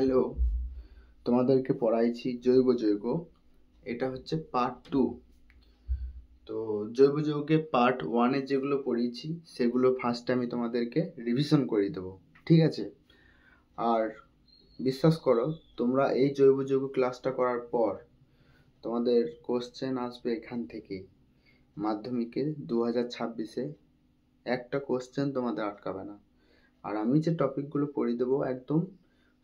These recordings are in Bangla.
হ্যালো, তোমাদেরকে পড়াইছি জৈব যৌগ। এটা হচ্ছে পার্ট 2। তো জৈব যৌগে পার্ট 1 যেগুলো পড়িয়েছি সেগুলো ফার্স্টে আমি তোমাদেরকে রিভিশন করে দেবো, ঠিক আছে? আর বিশ্বাস করো, তোমরা এই জৈব যৌগ ক্লাসটা করার পর তোমাদের কোশ্চেন আসবে এখান থেকে। মাধ্যমিকে 2026-এ একটা কোশ্চেন তোমাদের আটকাবে না। আর আমি যে টপিকগুলো পড়িয়ে দেবো একদম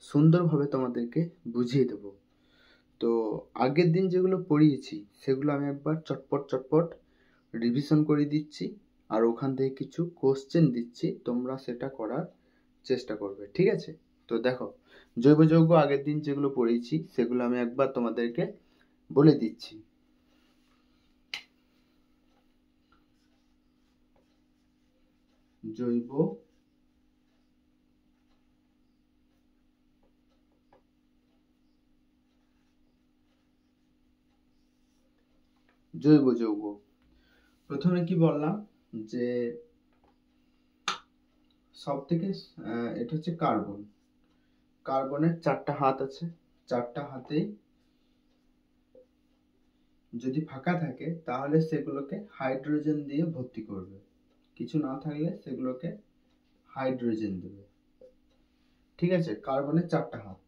সুন্দরভাবে তোমাদেরকে বুঝিয়ে দেবো। তো আগের দিন যেগুলো পড়িয়েছি সেগুলো আমি একবার চটপট রিভিশন করে দিচ্ছি, আর ওখান থেকে কিছু কোশ্চেন দিচ্ছি, তোমরা সেটা করার চেষ্টা করবে, ঠিক আছে? তো দেখো, জৈব যৌগ আগের দিন যেগুলো পড়িয়েছি সেগুলো আমি একবার তোমাদেরকে বলে দিচ্ছি। জৈব জৈব যৌগ প্রথমে কি বললাম যে সব থেকে এটা হচ্ছে কার্বন। কার্বনের 4টা হাত আছে, 4টা হাতে যদি ফাঁকা থাকে তাহলে সেগুলোকে হাইড্রোজেন দিয়ে ভর্তি করবে, কিছু না থাকলে সেগুলোকে হাইড্রোজেন দেবে, ঠিক আছে? কার্বনের 4টা হাত,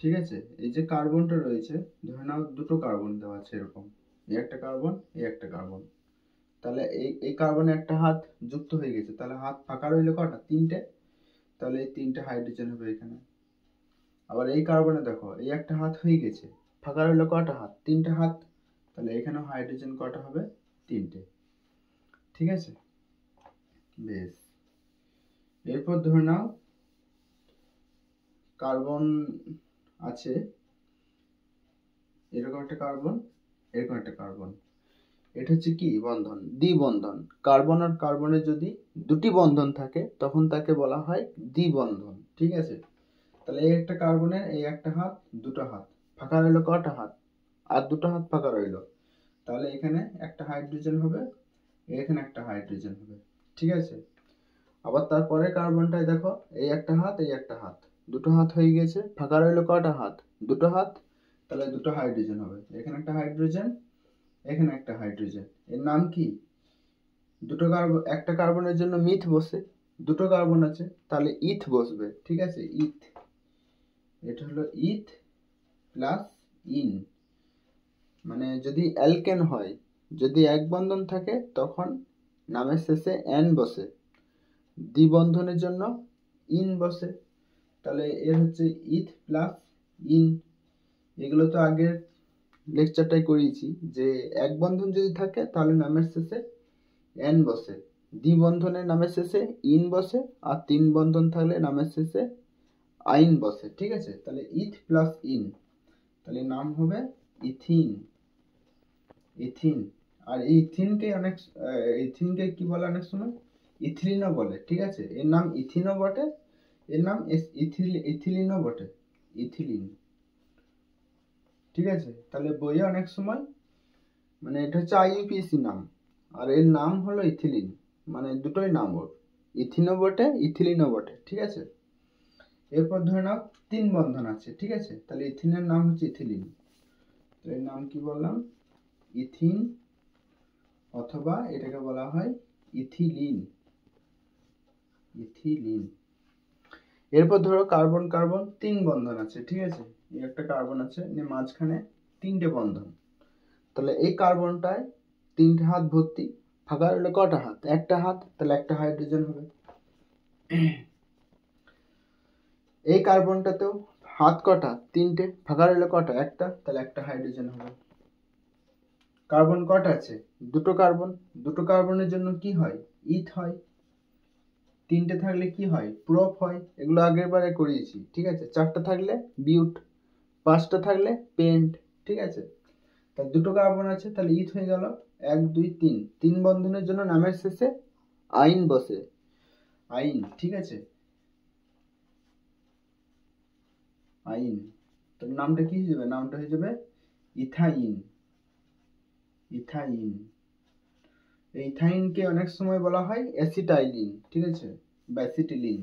ঠিক আছে? এই যে কার্বনটা রয়েছে, ধরে নাও দুটো কার্বন দেওয়া আছে এরকম, এই একটা কার্বন, এই একটা কার্বন, তাহলে এই কার্বনে একটা হাত যুক্ত হয়ে গেছে, তাহলে হাত ফাঁকা রইলো কটা? 3টে, তাহলে এই 3টে হাইড্রোজেন হবে এখানে। আবার এই কার্বনে দেখো, এই একটা হাত হয়ে গেছে, ফাঁকা রইলো কটা হাত? 3টে হাত, তাহলে এখানেও হাইড্রোজেন কটা হবে? 3টে, ঠিক আছে? বেশ, এরপর ধরে নাও কার্বন আছে, এরকম একটা কার্বন, এরকম একটা কার্বন, এটা হচ্ছে কি বন্ধন? দ্বিবন্ধন। কার্বন আর কার্বনের যদি দুটি বন্ধন থাকে তখন তাকে বলা হয় দ্বিবন্ধন, ঠিক আছে? তাহলে এই একটা কার্বনের এই একটা হাত, দুটো হাত, ফাঁকা রইলো কটা হাত? আর দুটো হাত ফাঁকা রইলো, তাহলে এখানে একটা হাইড্রোজেন হবে, এখানে একটা হাইড্রোজেন হবে, ঠিক আছে? আবার তারপরে কার্বনটায় দেখো, এই একটা হাত, এই একটা হাত, দুটো হাত হয়ে গেছে, ফাঁকা রইলো কটা হাত? দুটো হাত, তাহলে দুটো হাইড্রোজেন হবে, এখানে একটা হাইড্রোজেন, এখানে একটা হাইড্রোজেন। এর নাম কি? দুটো কার্বন, একটা কার্বনের জন্য মিথ বসে, দুটো কার্বন আছে তাহলে ইথ বসবে, ঠিক আছে? ইথ, এটা হলো ইথ প্লাস ইন। মানে যদি অ্যালকেন হয়, যদি এক বন্ধন থাকে তখন নামের শেষে এন বসে, দ্বিবন্ধনের জন্য ইন বসে, তাহলে এর হচ্ছে ইথ প্লাস ইন। এগুলো তো আগের লেকচারটাই করিয়েছি যে এক বন্ধন যদি থাকে তাহলে নামের শেষে এন বসে, দ্বিবন্ধনের নামের শেষে ইন বসে, আর 3 বন্ধন থাকলে নামের শেষে আইন বসে, ঠিক আছে? তাহলে ইথ প্লাস ইন, তাহলে নাম হবে ইথিন। ইথিন। আর এই ইথিনকে কি বলে অনেক সময়? ইথিলিনও বলে, ঠিক আছে? এর নাম ইথিনও বটে, এর নাম ইথিলিনও বটে, ইথিলিন, ঠিক আছে? তাহলে বইয়ে অনেক সময়, মানে এটা হচ্ছে আইইউপিএসি নাম, আর এর নাম হলো ইথিলিন, মানে দুটোই নাম ওর, ইথিনও বটে ইথিলিনও বটে, ঠিক আছে? এরপর ধরে নাও 3 বন্ধন আছে, ঠিক আছে? তাহলে ইথিনের নাম হচ্ছে ইথিলিন, তো এর নাম কি বললাম? ইথিন, অথবা এটাকে বলা হয় ইথিলিন, ইথিলিন। এরপর ধরো কার্বন কার্বন 3 বন্ধন আছে, ঠিক আছে? এই একটা কার্বন আছে, মাঝখানে 3টে বন্ধন, তাহলে এই কার্বনটায় 3টে হাত ভর্তি, ফাঁকা রইলো কটা হাত? একটা হাত, তাহলে একটা হাইড্রোজেন হবে। এই কার্বনটাতেও হাত কটা? 3টে, ফাঁকা রইলো কটা? একটা, তাহলে একটা হাইড্রোজেন হবে। কার্বন কটা আছে? দুটো কার্বন, দুটো কার্বনের জন্য কি হয়? ইথ হয়। 3টে থাকলে কি হয়? প্রোপ হয়। এগুলো আগের বারে করিয়েছি, ঠিক আছে? 4টা থাকলে বিউট, 5টা থাকলে পেন্ট, ঠিক আছে? তাহলে দুটো কার্বন আছে, তাহলে ইথ হয়ে গেল 1 2 3, 3 বন্ধনের জন্য নামের শেষে আইন বসে, আইন, ঠিক আছে? আইন, তো নামটা কি হয়ে যাবে? নামটা হয়ে যাবে ইথাইন, ইথাইন। এই ইথাইনকে অনেক সময় বলা হয় অ্যাসিটাইলিন, ঠিক আছে? বা অ্যাসিটিলিন,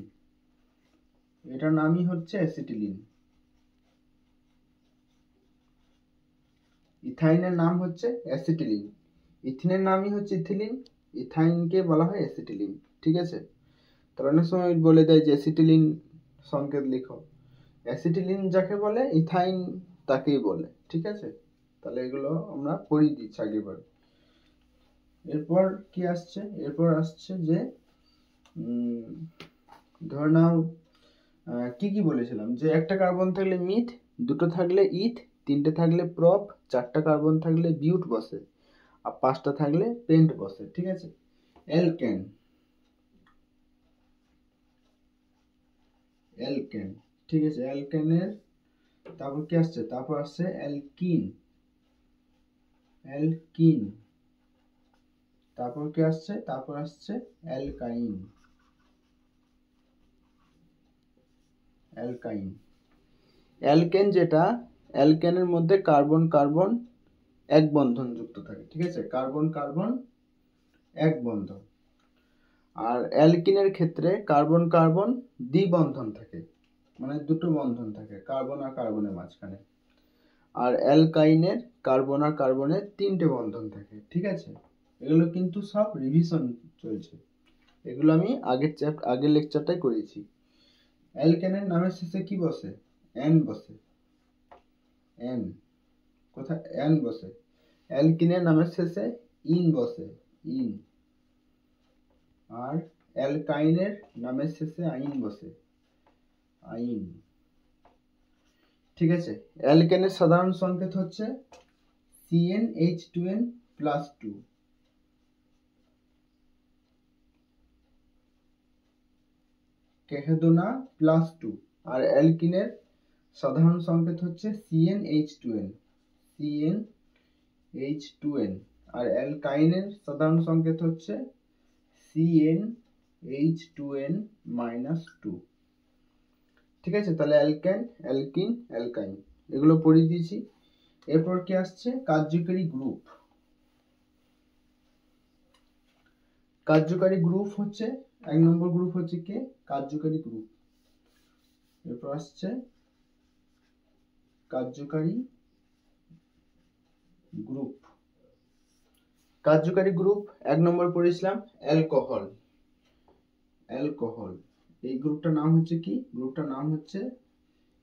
এটার নামই হচ্ছে অ্যাসিটিলিন। ইথাইনের নাম হচ্ছে অ্যাসিটিলিন, ইথিনের নামই হচ্ছে ইথিলিন, ইথাইনকে বলা হয় অ্যাসিটিলিন। ঠিক আছে, তার অনেক সময় বলে দেয় যে অ্যাসিটিলিন সংকেত লিখো, অ্যাসিটিলিন যাকে বলে ইথাইন তাকেই বলে। ঠিক আছে, তাহলে এগুলো আমরা পড়িয়ে দিচ্ছি আগেবার। এরপর কি আসছে, এরপর আসছে যে ধরে নাও কি কি বলেছিলাম, যে একটা কার্বন থাকলে মিথ, দুটো থাকলে ইথ, তিনটে থাকলে প্রপ, চারটা কার্বন থাকলে বিউট বসে, আর পাঁচটা থাকলে পেন্ট বসে। ঠিক আছে, অ্যালকেন, অ্যালকেন। ঠিক আছে, অ্যালকেনের তারপর কি আসছে, তারপর আসছে অ্যালকিন, অ্যালকিন। তারপর কি আসছে, তারপর আসছে অ্যালকাইন, অ্যালকাইন। অ্যালকেন যেটা, অ্যালকেনের মধ্যে কার্বন কার্বন এক বন্ধন যুক্ত থাকে। ঠিক আছে, কার্বন কার্বন এক বন্ধন। আর অ্যালকিনের ক্ষেত্রে কার্বন কার্বন দ্বিবন্ধন থাকে, মানে দুটো বন্ধন থাকে কার্বন আর কার্বনের মাঝখানে। আর অ্যালকাইনের কার্বন আর কার্বনের তিনটে বন্ধন থাকে। ঠিক আছে, এগুলো কিন্তু সব রিভিশন চলছে, এগুলো আমি আগের লেকচারটাই করেছি। অ্যালকেনের নামের শেষে কি বসে, এন বসে, এন। কোথায় এন বসে? অ্যালকিনের নামের শেষে ইন বসে, ইন। আর অ্যালকাইনের নামের শেষে আইন বসে, আইন। ঠিক আছে, অ্যালকেনের সাধারণ সংকেত হচ্ছে CnH2n+2, কেহেদোনা +2। আর অ্যালকিনের সাধারণ সংকেত হচ্ছে CnH2n, CnH2n। আর অ্যালকাইনের সাধারণ সংকেত হচ্ছে CnH2n-2। ঠিক আছে, তাহলে অ্যালকেন, অ্যালকিন, অ্যালকাইন এগুলো পড়িয়ে দিয়েছি। এরপর কি আসছে, কার্যকারী গ্রুপ। কার্যকারী গ্রুপ হচ্ছে, এক নম্বর গ্রুপ হচ্ছে কে, কার্যকারী গ্রুপ। এরপর আসছে কার্যকারী গ্রুপ। কার্যকারী গ্রুপ এক নম্বর পড়েছিলাম অ্যালকোহল, অ্যালকোহল। এই গ্রুপটার নাম হচ্ছে কি, গ্রুপটার নাম হচ্ছে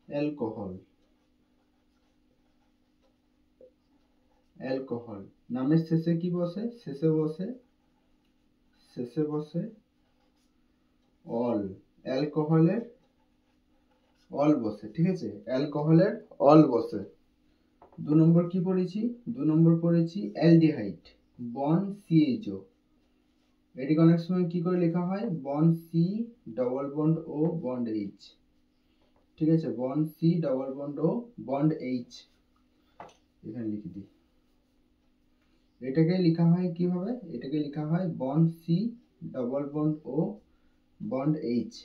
অ্যালকোহল, অ্যালকোহল। নামের শেষে কি বসে, শেষে বসে, শেষে বসে অল, অ্যালকোহলের অল বসে। ঠিক আছে, অ্যালকোহলের অল বসে। দু নম্বর কি পড়েছি, দু নম্বর পড়েছি অ্যালডিহাইড, বন্ড CHO। এটিকে অনেক সময় কি করে লেখা হয়, bond C double bond O bond H। ঠিক আছে, bond C double bond O bond H, এখানে লিখে দিই। এটাকে লেখা হয় কিভাবে, এটাকে লেখা হয় bond C double bond O bond H।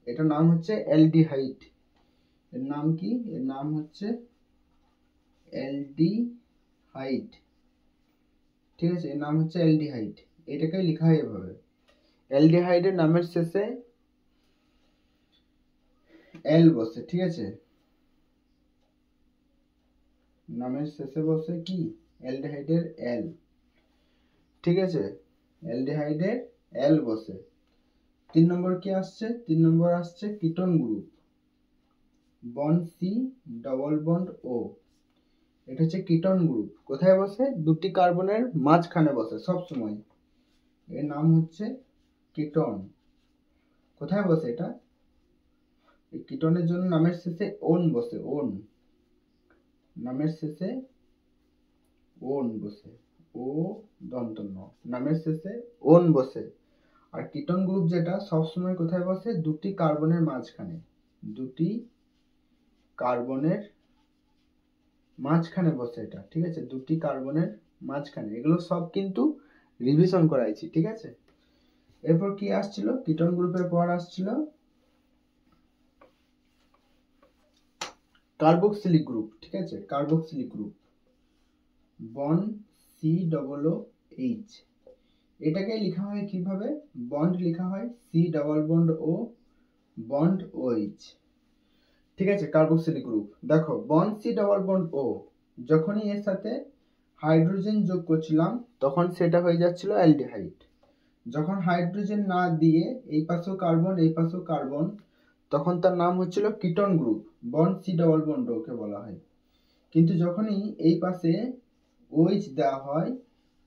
এটার নাম হচ্ছে অ্যালডিহাইড। এর নাম কি, এর নাম হচ্ছে অ্যালডিহাইড। ঠিক আছে, এর নাম হচ্ছে অ্যালডিহাইড। এটাকে লেখা হয় এভাবে, অ্যালডিহাইডের নামের শেষে এল বসে। ঠিক আছে, নামের শেষে বসে কি, অ্যালডিহাইডের এল। ঠিক আছে, অ্যালডিহাইডের এল বসে। তিন নম্বর কি আসছে, তিন নম্বর আসছে ketone group, bond C double bond O। এটা হচ্ছে কিটোন গ্রুপ, কোথায় বসে, দুটি কার্বনের মাঝখানে বসে সব সময়। এর নাম হচ্ছে কিটোন। কোথায় বসে এটা, এই কিটোনের জন্য নামের শেষে ওন বসে, ওন। নামের শেষে ওন বসে, ও দন্ত ন, নামের শেষে ওন বসে। আর কিটোন গ্রুপ যেটা সবসময় কোথায় বসে, দুটি কার্বনের মাঝখানে, দুটি কার্বনের মাঝখানে বসে এটা। ঠিক আছে, দুটি কার্বনের মাঝখানে। এগুলো সব কিন্তু রিভিশন করাইছি। ঠিক আছে, এরপর কি আসছিল, কিটোন গ্রুপের পর আসছিল কার্বক্সিলিক গ্রুপ। ঠিক আছে, carboxylic group, bond C double O H। এটাকে লেখা হয় কিভাবে, বন্ড লেখা হয় C double bond O bond OH। ঠিক আছে, কার্বক্সিলিক গ্রুপ। দেখো বন্ড সি ডবল বন্ড ও, যখনই এর সাথে হাইড্রোজেন যোগ করছিলাম তখন সেটা হয়ে যাচ্ছিল অ্যালডিহাইড। যখন হাইড্রোজেন না দিয়ে এই পাশেও কার্বন এই পাশেও কার্বন, তখন তার নাম হচ্ছিল ketone group, bond C double bond ওকে বলা হয়। কিন্তু যখনই এই পাশে ওইচ দেওয়া হয়,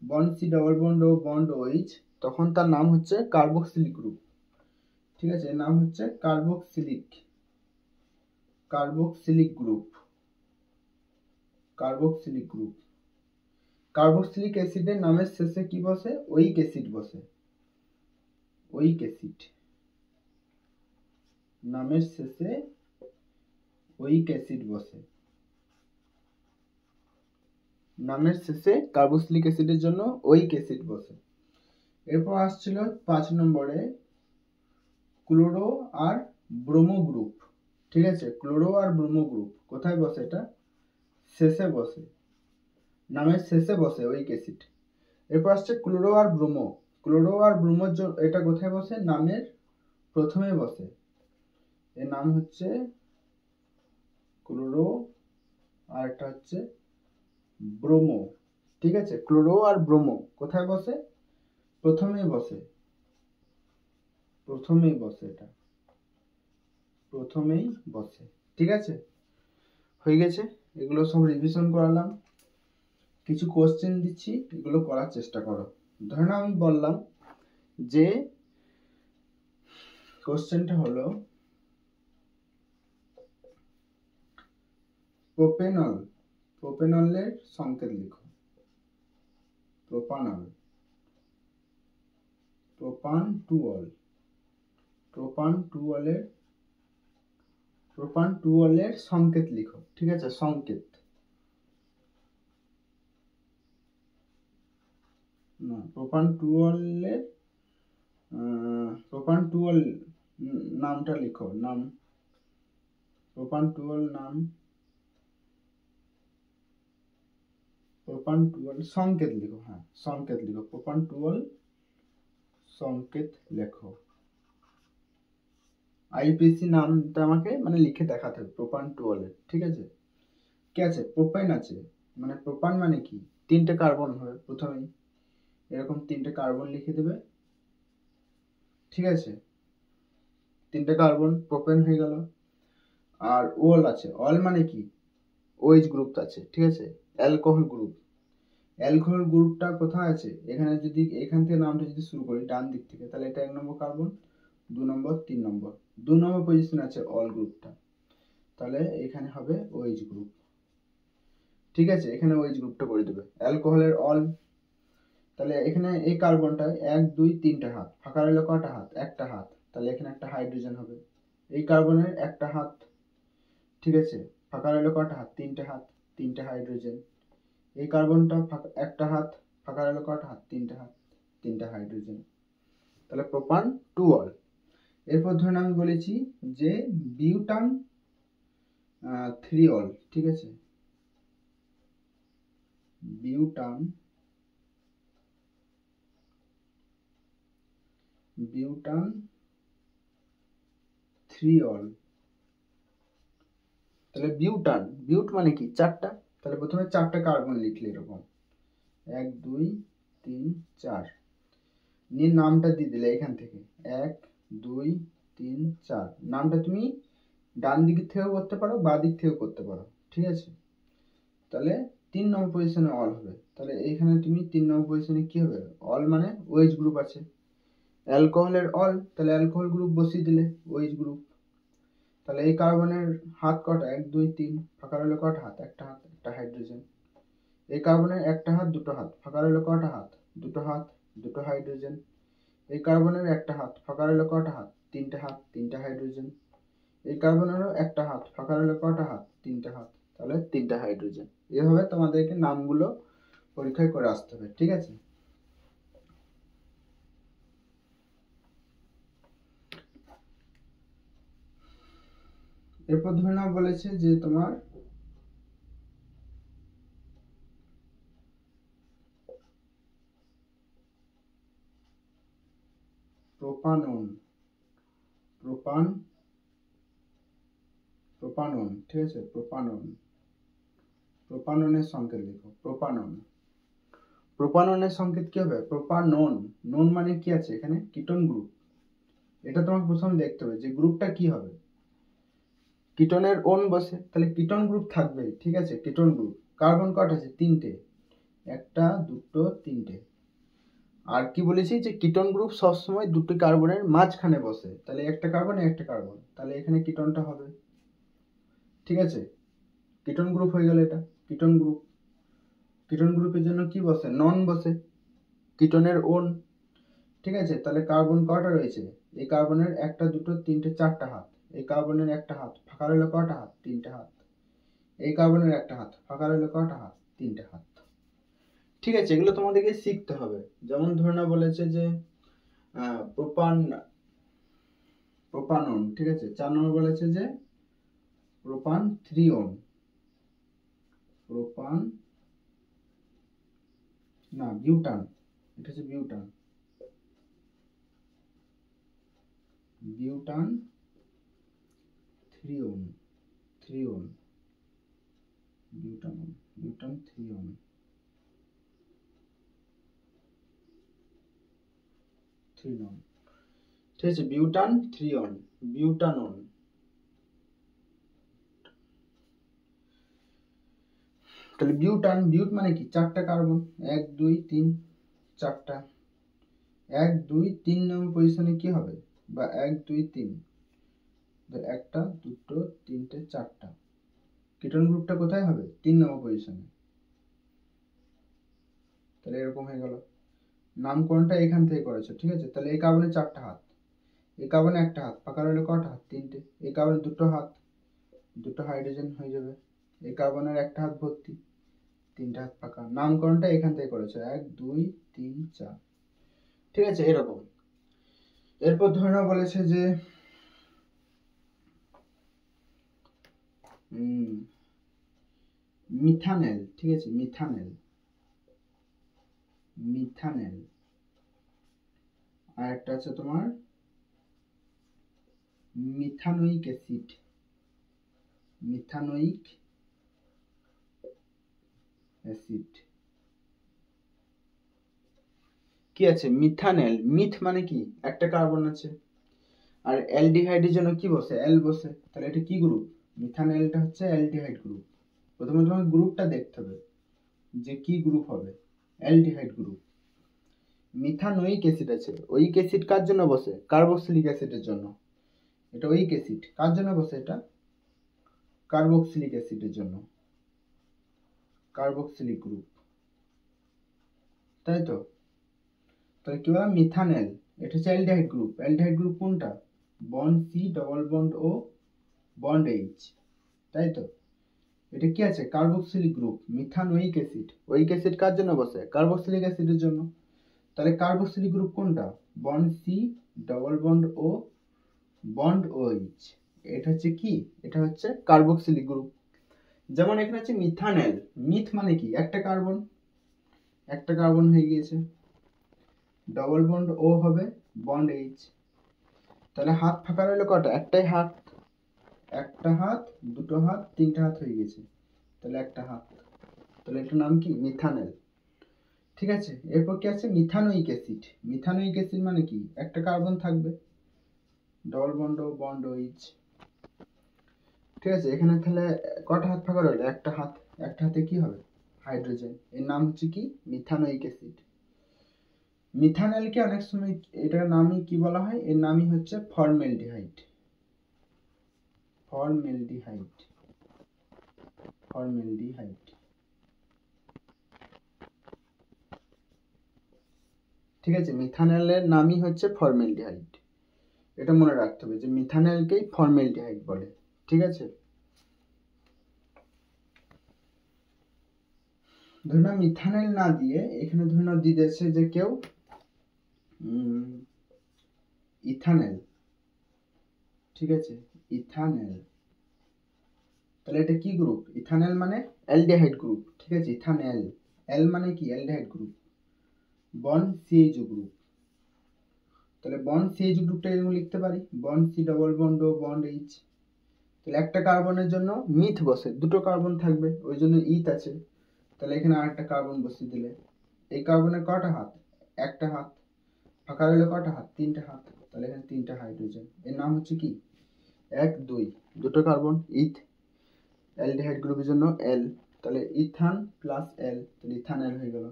bond C double bond O bond O H, তখন তার নাম হচ্ছে কার্বক্সিলিক গ্রুপ। ঠিক আছে, এর নাম হচ্ছে carboxylic group. Carboxylic group. Carboxylic অ্যাসিডের নামের শেষে কি বসে? ওইক অ্যাসিড বসে। ওইক অ্যাসিড নামের শেষে ওইক অ্যাসিড বসে। নামের শেষে কার্বক্সিলিক অ্যাসিডের জন্য ওইক অ্যাসিড বসে। এরপর আসছিল 5 নম্বরে ক্লোরো আর ব্রোমো গ্রুপ। ঠিক আছে, ক্লোরো আর ব্রোমো গ্রুপ কোথায় বসে? এটা শেষে বসে, নামের শেষে বসে ওইক অ্যাসিড। এরপর আসছে ক্লোরো আর ব্রোমো। ক্লোরো আর ব্রোমোর এটা কোথায় বসে? নামের প্রথমে বসে। এর নাম হচ্ছে ক্লোরো আর এটা হচ্ছে ব্রোমো। ঠিক আছে, ক্লোরো আর ব্রোমো কোথায় বসে? প্রথমেই বসে। এটা প্রথমেই বসে। ঠিক আছে, হয়ে গেছে। এগুলো সব রিভিশন করালাম, কিছু কোশ্চেন দিচ্ছি, এগুলো করার চেষ্টা করো। ধরে নাও আমি বললাম যে কোশ্চেনটা হলো প্রোপেনলের সংকেত লিখো। প্রোপানল, প্রোপান টু অলের সংকেত লিখো। ঠিক আছে, সংকেত না, প্রোপান টু অল নামটা লিখো। নাম প্রোপান টু অল সংকেত লিখো। হ্যাঁ, সংকেত লিখো। প্রোপান টু অল সংকেত লেখো। আইপিসি নামটা আমাকে মানে লিখে দেখাতে হবে প্রোপান টু অলের। ঠিক আছে, কি আছে? প্রোপেন আছে, মানে প্রোপান মানে কি? 3টে কার্বন হবে প্রথমেই, এরকম 3টে কার্বন লিখে দেবে। ঠিক আছে, 3টে কার্বন, প্রোপেন হয়ে গেল। আর অল আছে, অল মানে কি? ওইচ গ্রুপ আছে। ঠিক আছে, অ্যালকোহল গ্রুপটা কোথায় আছে? এখানে যদি এখান থেকে নামটা যদি শুরু করি ডান দিক থেকে, তাহলে এটা 1 নম্বর কার্বন, 2 নম্বর, 3 নম্বর, 2 নম্বর পজিশন আছে অল গ্রুপটা, তাহলে এখানে হবে ওইচ গ্রুপ। ঠিক আছে, এখানে ওইচ গ্রুপটা করে দেবে। অ্যালকোহলের অল, তাহলে এখানে এই কার্বনটায় 1 2 3টে হাত, ফাঁকা রইল কটা হাত? একটা হাত, তাহলে এখানে একটা হাইড্রোজেন হবে। এই কার্বনের একটা হাত, ঠিক আছে, ফাঁকা রইল কটা হাত? 3টে হাত, 3টে হাইড্রোজেন। এই কার্বনটা একটা হাত, ফাঁকা রইল কটা হাত? 3টে হাত, 3টে হাইড্রোজেন। তাহলে প্রোপান টু অল। এরপর ধরুন আমি বলেছি যে বিউটান 3 অল। ঠিক আছে, বিউটান 3 অল। তাহলে বিউট মানে কি? 4টা। তাহলে প্রথমে 4টে কার্বন লিখলে এরকম 1 2 3 4, নিয়ে নামটা দিয়ে দিলে এখান থেকে 1 2 3 4। নামটা তুমি ডান দিক থেকেও করতে পারো, বাঁ দিক থেকেও করতে পারো। ঠিক আছে, তাহলে 3 নম্বর পজিশনে অল হবে। তাহলে এইখানে তুমি 3 নম্বর পজিশনে কি হবে? অল মানে ওএইচ গ্রুপ আছে, অ্যালকোহলের অল, তাহলে অ্যালকোহল গ্রুপ বসিয়ে দিলে ওএইচ গ্রুপ। তাহলে এই কার্বনের হাত কটা? 1 2 3, ফাঁকা রইল কটা হাত? একটা হাত, একটা হাইড্রোজেন। এই কার্বনের একটা হাত, দুটো হাত, ফাঁকা রইল কটা হাত? দুটো হাত, দুটো হাইড্রোজেন। এই কার্বনের একটা হাত, ফাঁকা রইল কটা হাত? 3টে হাত, 3টে হাইড্রোজেন। এই কার্বনেরও একটা হাত, ফাঁকা রইল কটা হাত? 3টে হাত, তাহলে 3টে হাইড্রোজেন। এভাবে তোমাদেরকে নামগুলো পরীক্ষায় করে আসতে হবে। ঠিক আছে, এরপর ধরে নাও বলেছে যে তোমার প্রোপান প্রোপানন, ঠিক আছে, প্রোপানন, প্রোপাননের সংকেত লিখো, প্রোপানন। প্রোপাননের সংকেত কি হবে? প্রোপানন। নন মানে কি আছে এখানে? Ketone group. এটা তোমাকে প্রথম দেখতে হবে যে গ্রুপটা কি হবে। কিটোনের ওন বসে, তাহলে কিটোন গ্রুপ থাকবে, ঠিক আছে, কিটোন গ্রুপ। কার্বন কত আছে? 3টে, 1 2 3টে। আর কি বলেছি যে কিটোন গ্রুপ সবসময় দুটি কার্বনের মাঝখানে বসে, তাহলে একটা কার্বন একটা কার্বন, তাহলে এখানে কিটোনটা হবে, ঠিক আছে, কিটোন গ্রুপ হয়ে গেল এটা কিটোন গ্রুপ। কিটোন গ্রুপের জন্য কি বসে? নন বসে, কিটোনের ওন, ঠিক আছে। তাহলে কার্বন কটা রয়েছে? এই কার্বনের 1 2 3 4টা হাত, এই কার্বনের একটা হাত, ফাঁকা রইল কটা হাত? 3টে হাত। এই কার্বনের একটা হাত, ফাঁকা রইল কটা হাত? 3টে হাত, ঠিক আছে। এগুলো তোমাদেরকে শিখতে হবে। যেমন ধরে না বলেছে যে প্রোপানন, ঠিক আছে। 4 নম্বর বলেছে যে প্রোপান 3 ওন, প্রোপান না বিউটান, এটা হচ্ছে butane, butane 3 one, 3 one, butane, butane 3 one, 3 one, ঠিক আছে, বিউটান 3 ওন, বিউটানন। তাহলে বিউটান, বিউট মানে কি? 4টা কার্বন, 1 2 3 4টা, 1 2 3 নম্বর পজিশনে কি হবে? বা 1 2 3, 1 2 3 4টা, কিটোন গ্রুপটা কোথায় হবে? 3 নম্বর পজিশনে। তাহলে এরকম হয়ে গেল। নামকরণটা এখান থেকে করেছে, ঠিক আছে। তাহলে এই কার্বনে 4টা হাত, এই কার্বনে একটা হাত, ফাঁকা রইল কটা হাত? 3টে। এই কার্বনে 2টো হাত, 2টো হাইড্রোজেন হয়ে যাবে। এই কার্বনের একটা হাত ভর্তি, 3টে হাত ফাঁকা। নামকরণটা এখান থেকে করেছে, 1 2 3 4, ঠিক আছে, এরকম। এরপর ধরে নাও বলেছে যে মিথানেল, ঠিক আছে, মিথানেল, মিথানেল। আর একটা আছে তোমার মিথানোইক অ্যাসিড, মিথানোইক অ্যাসিড। কি আছে? মিথানেল, মিথ মানে কি? একটা কার্বন আছে, আর অ্যালডিহাইডের জন্য কি বসে? এল বসে, তাহলে এটা কি গ্রুপ? মিথানেলটা হচ্ছে অ্যালডিহাইড গ্রুপ। প্রথমে তোমাকে গ্রুপটা দেখতে হবে যে কি গ্রুপ হবে, অ্যালডিহাইড গ্রুপ। মিথানোইক অ্যাসিড আছে, ওইক অ্যাসিড কার জন্য বসে? কার্বক্সিলিক অ্যাসিডের জন্য। এটা ওইক অ্যাসিড কার জন্য বসে? এটা কার্বক্সিলিক অ্যাসিডের জন্য, কার্বক্সিলিক গ্রুপ, তাই তো। তাহলে কি বললাম? মিথানেল, এটা হচ্ছে অ্যালডিহাইড গ্রুপ। অ্যালডিহাইড গ্রুপ কোনটা? Bond C, double bond O, bond H, তাই তো। এটা কি আছে? Carboxylic group, methanoic acid. Oic acid কার জন্য বসে? কার্বক্সিলিক অ্যাসিডের জন্য। তাহলে কার্বক্সিলিক গ্রুপ কোনটা? Bond C, double bond O, bond OH. এটা হচ্ছে কি? এটা হচ্ছে কার্বক্সিলিক গ্রুপ। যেমন এখানে আছে মিথানেল, মিথ মানে কি? একটা কার্বন, একটা কার্বন হয়ে গিয়েছে, ডবল বন্ড ও হবে, বন্ড এইচ। তাহলে হাত ফাঁকা রইল কটা? একটাই হাত, একটা হাত, 2টো হাত, 3টে হাত হয়ে গেছে, তাহলে একটা হাত। তাহলে এটার নাম কি? মিথানেল, ঠিক আছে। এরপর কি আছে? Methanoic acid. মিথানোইক অ্যাসিড মানে কি? একটা কার্বন থাকবে, double bond O, bond OH, ঠিক আছে। এখানে তাহলে কটা হাত ফাঁকা রইল? একটা হাত, একটা হাতে কি হবে? হাইড্রোজেন। এর নাম হচ্ছে কি? Methanoic acid. মিথানেলকে অনেক সময় এটার নামই কি বলা হয়? এর নামই হচ্ছে ফর্মেলডিহাইড, ফর্মেলডিহাইড, ফর্মেলডিহাইড, ঠিক আছে। মিথানেলের নামই হচ্ছে ফর্মেলডিহাইড, এটা মনে রাখতে হবে যে মিথানেলকেই ফর্মেলডিহাইড বলে, ঠিক আছে। ধরে নাও মিথানেল না দিয়ে এখানে ধরে নাও দিয়ে দিয়েছে যে কেউ ইথানেল, ঠিক আছে, ইথানেল। তাহলে এটা কি গ্রুপ? ইথানেল মানে অ্যালডিহাইড গ্রুপ, ঠিক আছে। ইথানেল, এল মানে কি? Aldehyde group, bond CH group. তাহলে বন্ড সিএইচ গ্রুপটা এরকম লিখতে পারি, bond C, double bond O, bond H. তাহলে একটা কার্বনের জন্য মিথ বসে, দুটো কার্বন থাকবে ওই জন্য ইথ আছে। তাহলে এখানে আরেকটা কার্বন বসিয়ে দিলে, এই কার্বনের কটা হাত? একটা হাত। ফাঁকা রইল কটা হাত? তিনটা হাত। তাহলে এখানে তিনটা হাইড্রোজেন। এর নাম হচ্ছে কি? 1 2, দুটো কার্বন ইথ, অ্যালডিহাইড গ্রুপের জন্য এল, তাহলে ইথান প্লাস এল, তাহলে ইথানল হয়ে গেল।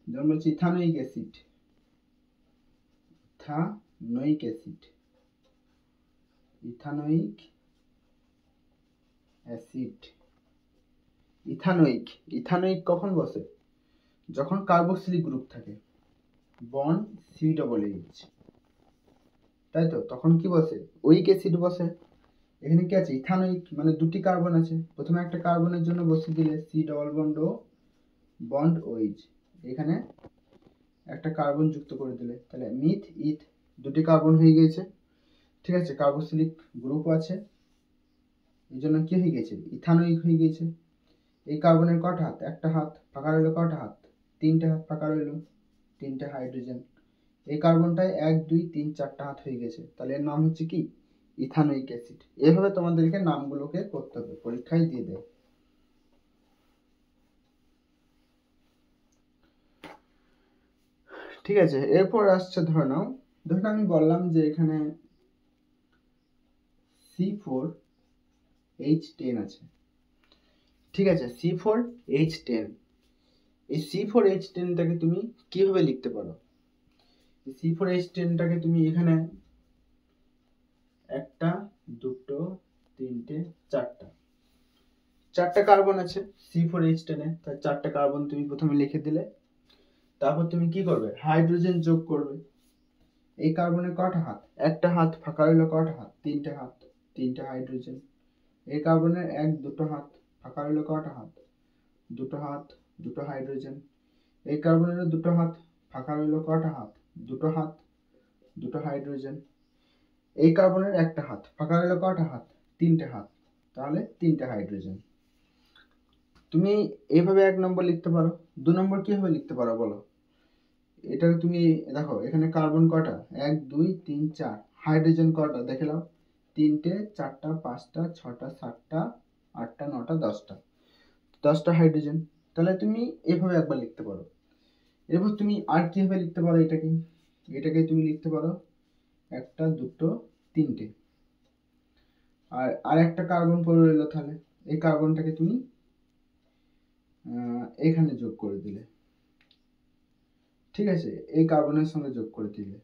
যেমন বলছি ethanoic acid, ethanoic acid, ethanoic acid. Ethanoic, ethanoic কখন বসে? যখন কার্বক্সিলিক গ্রুপ থাকে, বন্ড COOH, তাই তো, তখন কি বসে? ওইক অ্যাসিড বসে। এখানে কি আছে? ইথানোইক, মানে দুটি কার্বন আছে। প্রথমে একটা কার্বনের জন্য বসিয়ে দিলে C double bond O bond OH, এখানে একটা কার্বন যুক্ত করে দিলে, তাহলে মিথ ইথ, দুটি কার্বন হয়ে গিয়েছে। ঠিক আছে, কার্বক্সিলিক গ্রুপ আছে, এই জন্য কি হয়ে গেছে? ইথানোইক হয়ে গেছে। এই কার্বনের কটা হাত? একটা হাত। ফাঁকা রইল কটা হাত? তিনটে হাত ফাঁকা রইল, তিনটে হাইড্রোজেন। এই কার্বনটায় 1 2 3 4টা হাত হয়ে গেছে, তাহলে এর নাম হচ্ছে কি? Ethanoic acid. এভাবে তোমাদেরকে নামগুলোকে করতে হবে, পরীক্ষায় দিয়ে দেয়। ঠিক আছে, এরপর আসছে ধরে নাও আমি বললাম যে এখানে C4H10 আছে। ঠিক আছে, C4H10, এই C4H10টাকে তুমি কিভাবে লিখতে পারো? C4H10টাকে তুমি এখানে একটা, দুটো, তিনটে, চারটা কার্বন আছে C4H10 এ, তাই চারটা কার্বন তুমি প্রথমে লিখে দিলে। তারপর তুমি কি করবে? হাইড্রোজেন যোগ করবে। এই কার্বনের কটা হাত? একটা হাত। ফাঁকা রইল কটা হাত? তিনটে হাত, তিনটে হাইড্রোজেন। এই কার্বনের 1 2 হাত। ফাঁকা রইল কটা হাত? দুটো হাত, দুটো হাইড্রোজেন। এই কার্বনের দুটো হাত। ফাঁকা রইল কটা হাত? দুটো হাত, দুটো হাইড্রোজেন। এই কার্বনের একটা হাত। ফাঁকা রইল কটা হাত? তিনটে হাত, তাহলে তিনটে হাইড্রোজেন। তুমি এইভাবে 1 নম্বর লিখতে পারো। 2 নম্বর কিভাবে লিখতে পারো বলো? এটা তুমি দেখো এখানে কার্বন কটা? 1 2 3 4। হাইড্রোজেন কটা দেখে নাও? 3টে, 4টা, 5টা, 6টা, 7টা, 8টা, 9টা, 10টা, 10টা হাইড্রোজেন। তাহলে তুমি এভাবে একবার লিখতে পারো। এরপর তুমি আর কিভাবে লিখতে পারো? এটাকে তুমি লিখতে পারো একটা, দুটো, তিনটে। আর একটা কার্বন পড়ে রইল, তাহলে এই কার্বনটাকে তুমি এখানে যোগ করে দিলে। ঠিক আছে, এই কার্বনের সঙ্গে যোগ করে দিলে,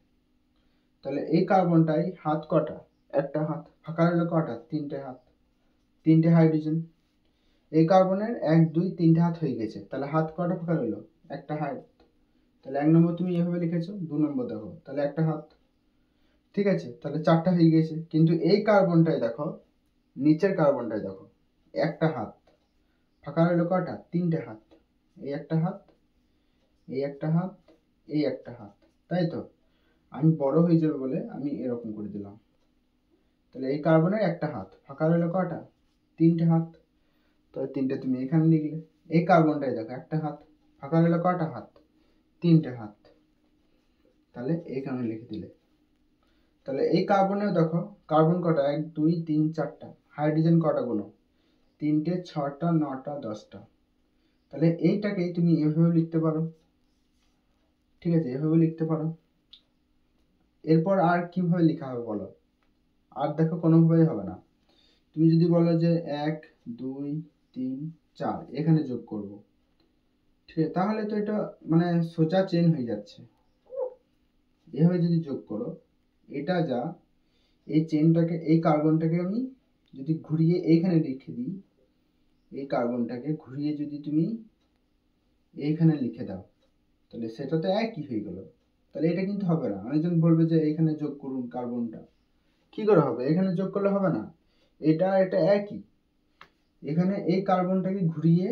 তাহলে এই কার্বনটাই হাত কটা? একটা হাত। ফাঁকা রইল কটা? তিনটে হাত, তিনটে হাইড্রোজেন। এই কার্বনের 1 2 3টে হাত হয়ে গেছে, তাহলে হাত কটা ফাঁকা রইল? একটা হাত। তাহলে 1 নম্বর তুমি এভাবে লিখেছো। 2 নম্বর দেখো, তাহলে একটা হাত। ঠিক আছে, তাহলে 4টা হয়ে গেছে। কিন্তু এই কার্বনটাই দেখো, নিচের কার্বনটাই দেখো, একটা হাত। ফাঁকা রইল কটা? তিনটে হাত। এই একটা হাত, এই একটা হাত, এই একটা হাত, তাই তো। আমি বড় হয়ে যাবে বলে আমি এরকম করে দিলাম। তাহলে এই কার্বনের একটা হাত। ফাঁকা রইল কটা? তিনটে হাত, তাহলে তিনটে তুমি এখানে লিখলে। এই কার্বনটাই দেখো, একটা হাত। ফাঁকা রইল কটা হাত? তিনটে হাত, তাহলে এইখানে লিখে দিলে। তাহলে এই কার্বনেও দেখো কার্বন কটা? 1 2 3 4টা। হাইড্রোজেন কটা গুলো? 3টে, 6টা, 9টা, 10টা। তাহলে এইটাকেই তুমি এভাবে লিখতে পারো। ঠিক আছে, এভাবে লিখতে পারো। এরপর আর কিভাবে লেখা হবে বলো? আর দেখো কোনোভাবেই হবে না। তুমি যদি বলো যে 1 2 3 4 এখানে যোগ করব, ঠিক আছে, তাহলে তো এটা মানে সোজা চেন হয়ে যাচ্ছে। এভাবে যদি যোগ করো, এটা যা, এই চেনটাকে, এই কার্বনটাকে আমি যদি ঘুরিয়ে এইখানে লিখে দিই, এই কার্বনটাকে ঘুরিয়ে যদি তুমি এইখানে লিখে দাও, তাহলে সেটা তো একই হয়ে গেল। তাহলে এটা কিন্তু হবে না। অনেকজন বলবে যে এইখানে যোগ করুন কার্বনটা। কি করে হবে? এখানে যোগ করলে হবে না, এটা একই। এখানে এই কার্বনটাকে ঘুরিয়ে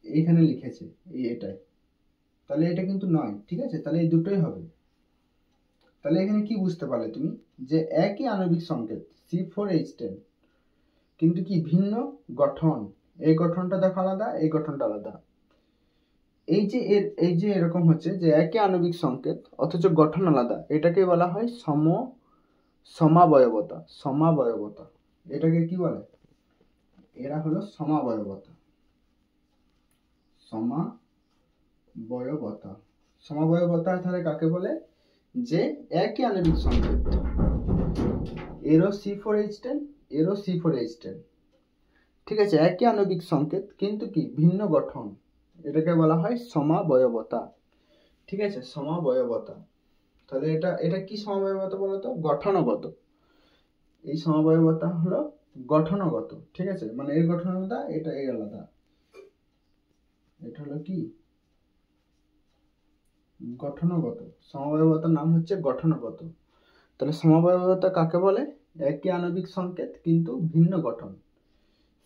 এইখানে লিখেছে এটাই, তাহলে এটা কিন্তু নয়। ঠিক আছে, তাহলে এই দুটোই হবে। তাহলে এখানে কি বুঝতে পারলে তুমি? যে একই আণবিক সংকেত C4H10, কিন্তু কি ভিন্ন গঠন। এই গঠনটা দেখো আলাদা, এই গঠনটা আলাদা। এই যে এরকম হচ্ছে যে একই আণবিক সংকেত অথচ গঠন আলাদা, এটাকে বলা হয় সমাবয়বতা। এটাকে কি বলে? এরা হলো সমাবয়বতা। সমাবয়বতা, সমাবয়বতা তাহলে কাকে বলে? যে একই আণবিক সংকেত, এরও C4H10, এরও C4H10, ঠিক আছে, একই আণবিক সংকেত কিন্তু কি ভিন্ন গঠন, এটাকে বলা হয় সমাবয়বতা। ঠিক আছে, সমাবয়বতা। তাহলে এটা এটা কি সমাবয়বতা বলতো? গঠনগত। এই সমাবয়বতা হলো গঠনগত, ঠিক আছে, মানে এর গঠন আলাদা, এটা এর আলাদা। এটা হলো কি? গঠনগত। সমবায়বতার নাম হচ্ছে গঠনগত। তাহলে সমবায়বতা কাকে বলে? একই আণবিক সংকেত কিন্তু ভিন্ন গঠন।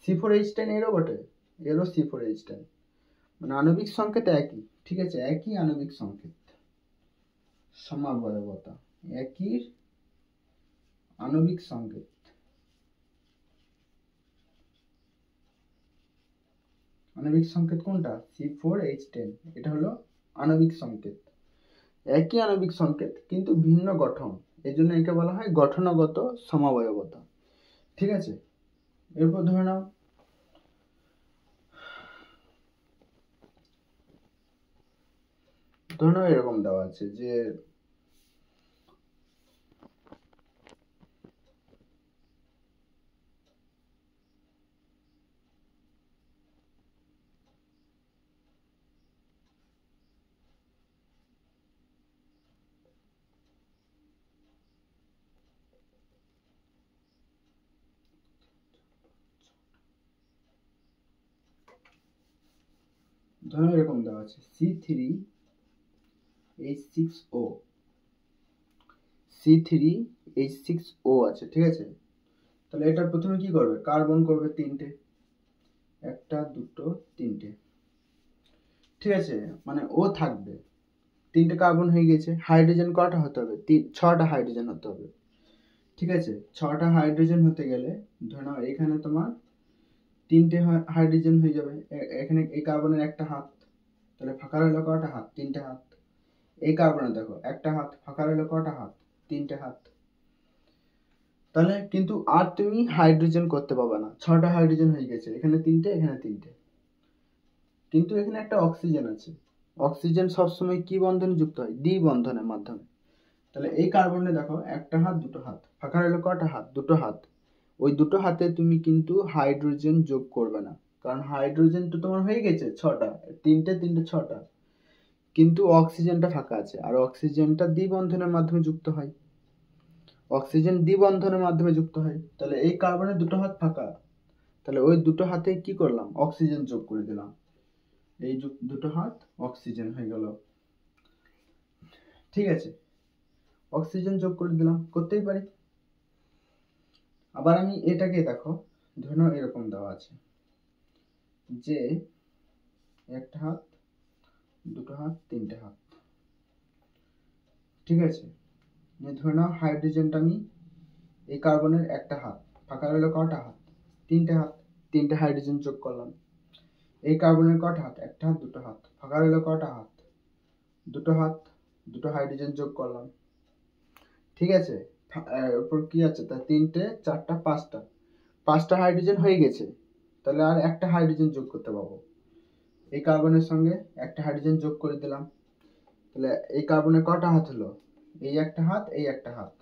C4H10 এরও বটে, এরও C4H10, মানে আণবিক সংকেত একই, ঠিক আছে, একই আণবিক সংকেত। সমাবয়বতা, একই আণবিক সংকেত। আণবিক সংকেত কোনটা? C4H10, এটা হলো আণবিক সংকেত, একই আণবিক সংকেত কিন্তু ভিন্ন গঠন, এই জন্য একে বলা হয় গঠনগত সমবায়বতা। ঠিক আছে, এরপর ধরে নাও এরকম দেওয়া আছে যে ধরো এরকম দেওয়া আছে C3H6O, C3H6O আছে, ঠিক আছে। তাহলে এটা প্রথমে কি করবে? কার্বন করবে তিনটে, একটা দুটো তিনটে, ঠিক আছে, মানে ও থাকবে, তিনটে কার্বন হয়ে গেছে। হাইড্রোজেন কটা হতে হবে? 6টা হাইড্রোজেন হতে হবে, ঠিক আছে। 6টা হাইড্রোজেন হতে গেলে ধরে নাও এখানে তোমার তিনটে হাইড্রোজেন হয়ে যাবে, এখানে এই কার্বনের একটা হাত, তাহলে ফাঁকা রইলো কটা হাত? 3টে হাত। এই কার্বনে দেখো একটা হাত, ফাঁকা রইলো কটা হাত? 3টে হাত। তাহলে কিন্তু আর তুমি হাইড্রোজেন করতে পারবে না, 6টা হাইড্রোজেন হয়ে গেছে, এখানে 3টে, এখানে 3টে, কিন্তু এখানে একটা অক্সিজেন আছে। অক্সিজেন সবসময় কি বন্ধনে যুক্ত হয়? দ্বি বন্ধনের মাধ্যমে। তাহলে এই কার্বনে দেখো একটা হাত, দুটো হাত, ফাঁকা রইলো কটা হাত? দুটো হাত। ওই দুটো হাতে তুমি কিন্তু হাইড্রোজেন যোগ করবে না, কারণ হাইড্রোজেন তো তোমার হয়ে গেছে 6টা, 3টে 3টে 6টা, কিন্তু অক্সিজেনটা ফাঁকা আছে, আর অক্সিজেনটা দ্বিবন্ধনের মাধ্যমে যুক্ত হয়, অক্সিজেন দ্বিবন্ধনের মাধ্যমে যুক্ত হয়। তাহলে এই কার্বনের দুটো হাত ফাঁকা, তাহলে ওই দুটো হাতে কি করলাম? অক্সিজেন যোগ করে দিলাম, এই দুটো হাত অক্সিজেন হয়ে গেল, ঠিক আছে, অক্সিজেন যোগ করে দিলাম, করতেই পারি। আবার আমি এটাকে দেখো, ধরে নাও এরকম দেওয়া আছে যে একটা হাত, দুটো হাত, 3টে হাত, ঠিক আছে। ধরে নাও হাইড্রোজেনটা আমি, এই কার্বনের একটা হাত, ফাঁকা রইলো কটা হাত? 3টে হাত, 3টে হাইড্রোজেন যোগ করলাম। এই কার্বনের কটা হাত? একটা হাত, দুটো হাত, ফাঁকা রইলো কটা হাত? দুটো হাত, দুটো হাইড্রোজেন যোগ করলাম, ঠিক আছে। এরপর কি আছে? তা 3টে 4টা 5টা হাইড্রোজেন হয়ে গেছে, তাহলে আর একটা হাইড্রোজেন যোগ করতে পারবো। এই কার্বনের সঙ্গে একটা হাইড্রোজেন যোগ করে দিলাম, তাহলে এই কার্বনের কটা হাত হলো? এই একটা হাত, এই একটা হাত,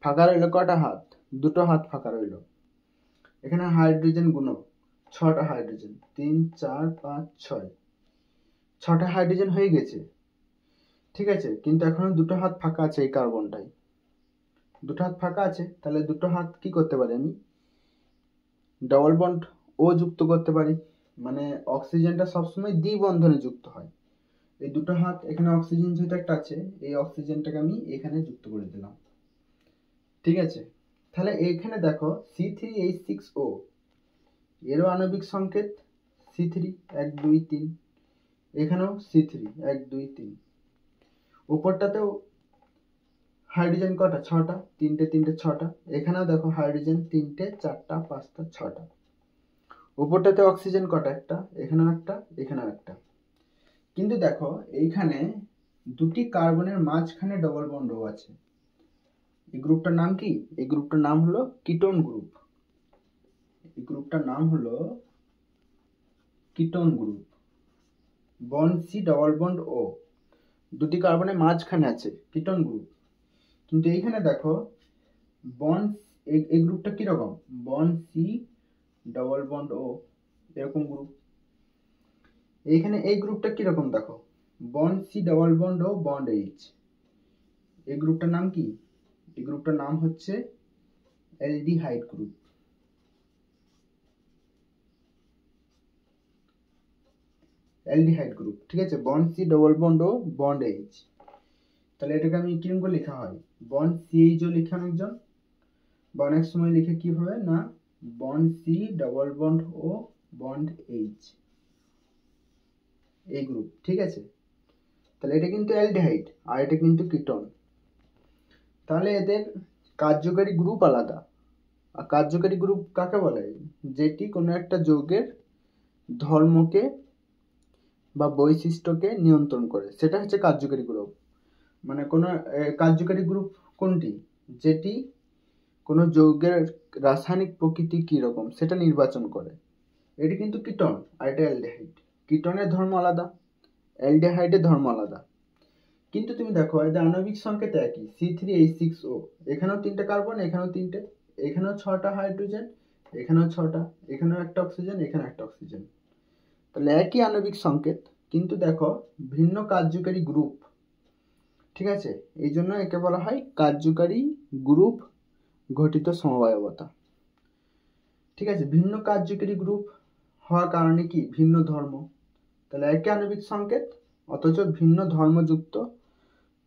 ফাঁকা রইলো কটা হাত? দুটো হাত ফাঁকা রইলো। এখানে হাইড্রোজেন গুণক 6টা হাইড্রোজেন, 3 4 5 6, 6টা হাইড্রোজেন হয়ে গেছে, ঠিক আছে, কিন্তু এখনো দুটো হাত ফাঁকা আছে, এই কার্বনটাই দুটো হাত ফাঁকা আছে। তাহলে দুটো হাত কি করতে পারি আমি? ডবল বন্ড ও যুক্ত করতে পারি, মানে অক্সিজেনটা সবসময় দ্বিবন্ধনে যুক্ত হয়। এই দুটো হাত, এখানে অক্সিজেন যেহেতু একটা আছে, এই অক্সিজেনটাকে আমি এখানে যুক্ত করে দিলাম, ঠিক আছে। তাহলে এখানে দেখো C3H6O, এরও আণবিক সংকেত C3, 1 2 3, এখানেও C3, 1 2 3, উপরটাতেও হাইড্রোজেন কটা? 6টা, 3টে 3টে 6টা, এখানেও দেখো হাইড্রোজেন 3টে 4টা 5টা 6টা, উপরটাতে অক্সিজেন কটা? একটা, এখানেও একটা, এখানেও একটা, কিন্তু দেখো এইখানে দুটি কার্বনের মাঝখানে ডবল বন্ড ও আছে। এই গ্রুপটার নাম কি? এই গ্রুপটার নাম হলো কিটোন গ্রুপ। গ্রুপটার নাম হলো ketone group. Bond C double bond O, দুটি কার্বনের মাঝখানে আছে, কিটোন গ্রুপ। কিন্তু এইখানে দেখো বন্ড, এই গ্রুপটা কিরকম, বন্ড সি ডবল বন্ড ও, এরকম গ্রুপ। এইখানে এই গ্রুপটা কিরকম দেখো, bond C double bond O bond H. এই গ্রুপটার নাম কি, এই গ্রুপটার নাম হচ্ছে অ্যালডিহাইড গ্রুপ। অ্যালডিহাইড গ্রুপ, ঠিক আছে, bond C double bond O bond H. তাহলে এটাকে আমি কিরকম করে লেখা হয়, বন্ড সিএইচ ও লিখে অনেকজন, বা অনেক সময় লিখে কি হবে না, bond C double bond O bond H, এই গ্রুপ, ঠিক আছে। তাহলে এটা কিন্তু অ্যালডিহাইড আর এটা কিন্তু কিটোন। তাহলে এদের কার্যকারী গ্রুপ আলাদা। আর কার্যকারী গ্রুপ কাকে বলে, যেটি কোনো একটা যৌগের ধর্মকে বা বৈশিষ্ট্যকে নিয়ন্ত্রণ করে, সেটা হচ্ছে কার্যকারী গ্রুপ। মানে কোনো কার্যকারী গ্রুপ কোনটি, যেটি কোনো যৌগের রাসায়নিক প্রকৃতি কি রকম সেটা নির্বাচন করে। এটি কিন্তু কিটোন আর এটা অ্যালডিহাইড। কিটোনের ধর্ম আলাদা, অ্যালডিহাইডের ধর্ম আলাদা। কিন্তু তুমি দেখো এদের আণবিক সংকেত একই, C3H6O। এখানেও 3টে কার্বন, এখানেও 3টে, এখানেও 6টা হাইড্রোজেন, এখানেও 6টা, এখানেও একটা অক্সিজেন, এখানে একটা অক্সিজেন। তাহলে একই আণবিক সংকেত, কিন্তু দেখো ভিন্ন কার্যকারী গ্রুপ, ঠিক আছে। এই জন্য একে বলা হয় কার্যকারী গ্রুপ ঘটিত সমবায়বতা, ঠিক আছে। ভিন্ন কার্যকারী গ্রুপ হওয়ার কারণে কি, ভিন্ন ধর্ম। তাহলে একই আণবিক সংকেত অথচ ভিন্ন ধর্মযুক্ত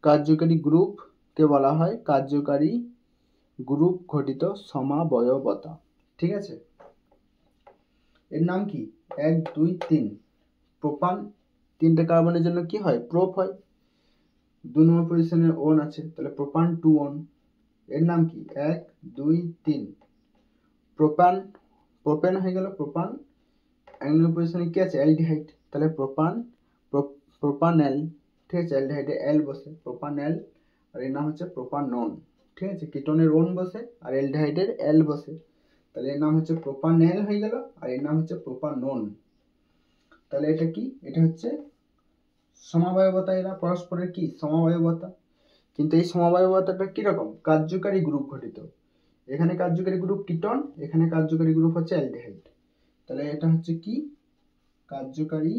কার্যকারী গ্রুপকে বলা হয় কার্যকারী গ্রুপ ঘটিত সমাবয়বতা, ঠিক আছে। এর নাম কি, 1 2 3 প্রোপান। 3টে কার্বনের জন্য কি হয়, প্রোপ হয়। 2 নম্বর পজিশনে ওন আছে, তাহলে প্রোপান 2 ওন। এর নাম কি, 1 2 3 প্রোপান। প্রোপেন হয়ে গেল প্রোপান। 1 নম্বর পজিশনে কি আছে, অ্যালডিহাইড, তাহলে প্রোপান, প্রোপানেল, ঠিক আছে। অ্যালডিহাইডে এল বসে, প্রোপানেল। আর এর নাম হচ্ছে প্রোপানন, ঠিক আছে। কিটোনের ওন বসে আর অ্যালডিহাইডের এল বসে, তাহলে এর নাম হচ্ছে প্রোপানেল হয়ে গেল, আর এর নাম হচ্ছে প্রোপানন। তাহলে এটা কি, এটা হচ্ছে সমবায়বতা। এরা পরস্পরের কি, সমবায়বতা। কিন্তু এই সমবায়বতাটা কিরকম, কার্যকারী গ্রুপ ঘটিত। এখানে কার্যকারী গ্রুপ কিটোন, এখানে কার্যকারী গ্রুপ হচ্ছে অ্যালডিহাইড। তাহলে এটা হচ্ছে কি, কার্যকারী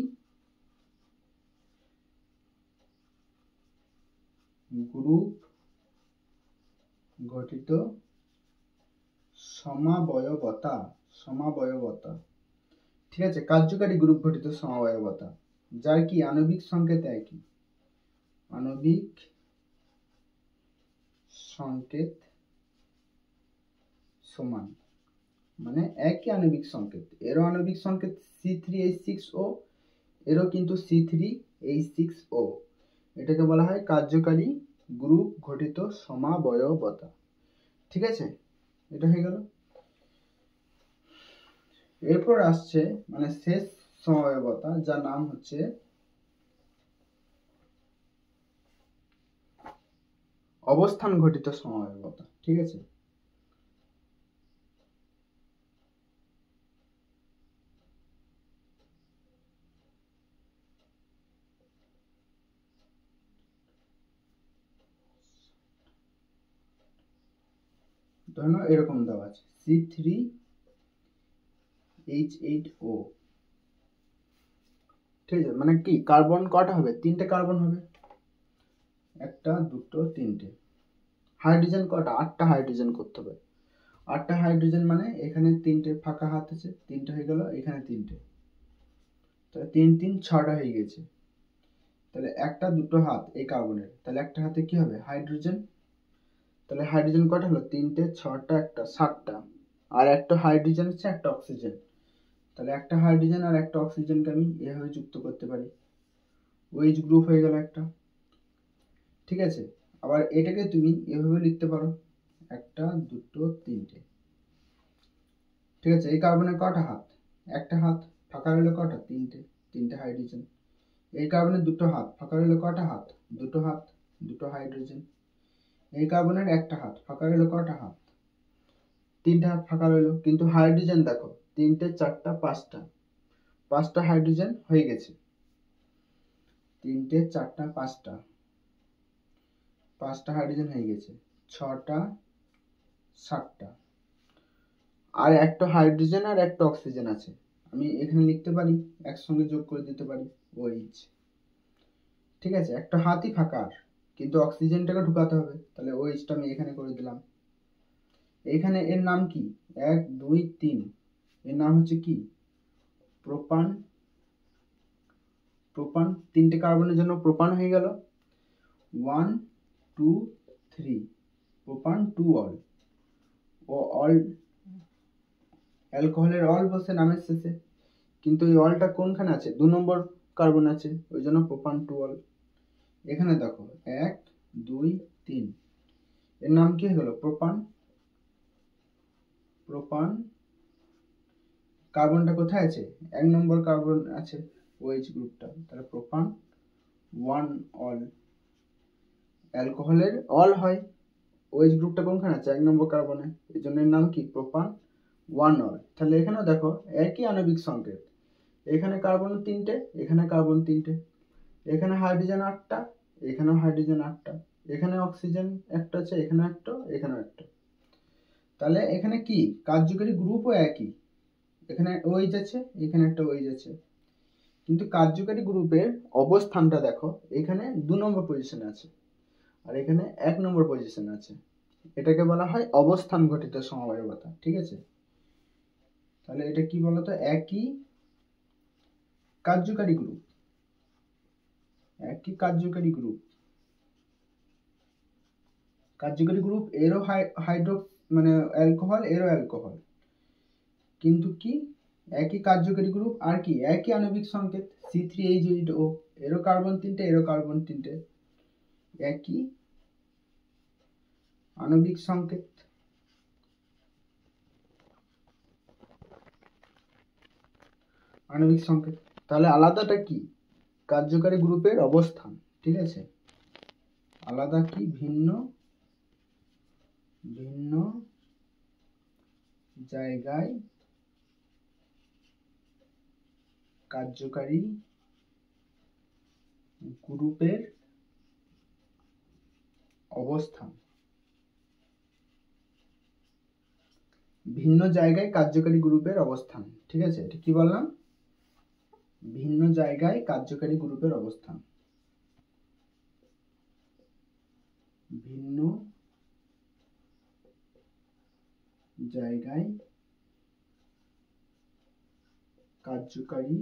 গ্রুপ ঘটিত সমাবয়বতা, সমাবয়বতা, ঠিক আছে। কার্যকারী গ্রুপ ঘটিত সমাবয়বতা, যার কি আণবিক সংকেত একই, আণবিক সংকেত সমান, মানে একই আণবিক সংকেত। এরও আণবিক সংকেত C3H6O, এরও কিন্তু C3H6O। এটাকে বলা হয় কার্যকারী গ্রুপ ঘটিত সমাবয়বতা, ঠিক আছে। এটা হয়ে গেল। এরপর আসছে মানে শেষ সমবায়বতা, যার নাম হচ্ছে অবস্থান ঘটিত সমবায়বতা, ঠিক আছে। ধরো এরকম দেওয়া আছে C3H8O, ঠিক আছে। মানে কি, কার্বন কটা হবে, 3টে কার্বন হবে, 1 2 3টে। হাইড্রোজেন কটা, 8টা হাইড্রোজেন করতে হবে। 8টা হাইড্রোজেন মানে এখানে 3টে ফাঁকা হাত আছে, 3টে হয়ে গেল, এখানে 3টে, তাহলে 3 3 6টা হয়ে গেছে। তাহলে 1টা 2টো হাত এই কার্বনের, তাহলে একটা হাতে কি হবে, হাইড্রোজেন। তাহলে হাইড্রোজেন কটা হলো, 3টে 6টা, একটা 7টা। আর একটা হাইড্রোজেন হচ্ছে একটা অক্সিজেন, তাহলে একটা হাইড্রোজেন আর একটা অক্সিজেনকে আমি এভাবে যুক্ত করতে পারি, ওইচ গ্রুপ হয়ে গেল একটা, ঠিক আছে। আবার এটাকে তুমি এভাবে লিখতে পারো, 1 2 3টে, ঠিক আছে। এই কার্বনের কটা হাত, একটা হাত, ফাঁকা রইল কটা, 3টে, 3টে হাইড্রোজেন। এই কার্বনের 2টো হাত, ফাঁকা রইল কটা হাত, 2টো হাত, 2টো হাইড্রোজেন। এই কার্বনের একটা হাত, ফাঁকা রইল কটা হাত, 3টে হাত ফাঁকা রইল। কিন্তু হাইড্রোজেন দেখো তিনটে, চারটা, পাঁচটা, পাঁচটা হাইড্রোজেন হয়ে গেছে। তিনটে, চারটা, পাঁচটা, পাঁচটা হাইড্রোজেন হয়ে গেছে। ছটা, সাতটা, আর একটা হাইড্রোজেন আর একটা অক্সিজেন আছে। আমি এখানে লিখতে পারি, একসঙ্গে যোগ করে দিতে পারি OH। ঠিক আছে, একটা হাতই ফাঁকা, কিন্তু অক্সিজেনটাকে ঢুকাতে হবে, তাহলে OH-টা আমি এখানে করে দিলাম। এখানে এর নাম কি? 1 2 3, এর নাম হচ্ছে কি? প্রোপান। প্রোপান, তিনটে কার্বনের জন্য প্রোপান হয়ে গেল। 1 2 3, প্রোপান 2 অল। ও অল, অ্যালকোহলের অল বসে নামের শেষে, কিন্তু এই অলটা কোনখানে আছে? 2 নম্বর কার্বন আছে, ওই জন্য প্রোপান 2 অল। এখানে দেখো 1 2 3, এর নাম কি হয়ে গেল? প্রোপান। প্রোপান, কার্বনটা কোথায় আছে? 1 নম্বর কার্বন আছে OH গ্রুপটা, তাহলে প্রোপান 1 অল। অ্যালকোহলের অল হয়, OH গ্রুপটা কোনখানে আছে? 1 নম্বর কার্বনে, এই জন্য এর নাম কি? প্রোপান 1 অল। তাহলে এখানেও দেখো একই আণবিক সংকেত, এখানে কার্বন 3টে, এখানে কার্বন 3টে, এখানে হাইড্রোজেন 8টা, এখানেও হাইড্রোজেন 8টা, এখানে অক্সিজেন একটা আছে, এখানে একটা, এখানেও একটা। তাহলে এখানে কি? কার্যকরী গ্রুপও একই, এখানে OH আছে, এখানে একটা OH আছে, কিন্তু কার্যকরী গ্রুপের অবস্থানটা দেখো, এখানে 2 নম্বর পজিশনে আছে আর এখানে 1 নম্বর পজিশনে আছে। এটাকে বলা হয় অবস্থান ঘটিত সমবায়বতা। ঠিক আছে, তাহলে এটা কি বলতো? একই কার্যকারী গ্রুপ, একই কার্যকারী গ্রুপ। কার্যকারী গ্রুপ এরও হাইড্রো মানে অ্যালকোহল, এরও অ্যালকোহল, কিন্তু কি একই কার্যকারী গ্রুপ আর কি একই আণবিক সংকেত C3H8O, এরও কার্বন 3টে, এরও কার্বন 3টে, একই আণবিক সংকেত। আণবিক সংকেত, তাহলে আলাদাটা কি? কার্যকারী গ্রুপের অবস্থান। ঠিক আছে, আলাদা কি? ভিন্ন ভিন্ন জায়গায় কার্যকারী গ্রুপের অবস্থান। ভিন্ন জায়গায় কার্যকারী গ্রুপের অবস্থান। ঠিক আছে, এটা কি বললাম? ভিন্ন জায়গায় কার্যকারী গ্রুপের অবস্থান। ভিন্ন জায়গায় কার্যকারী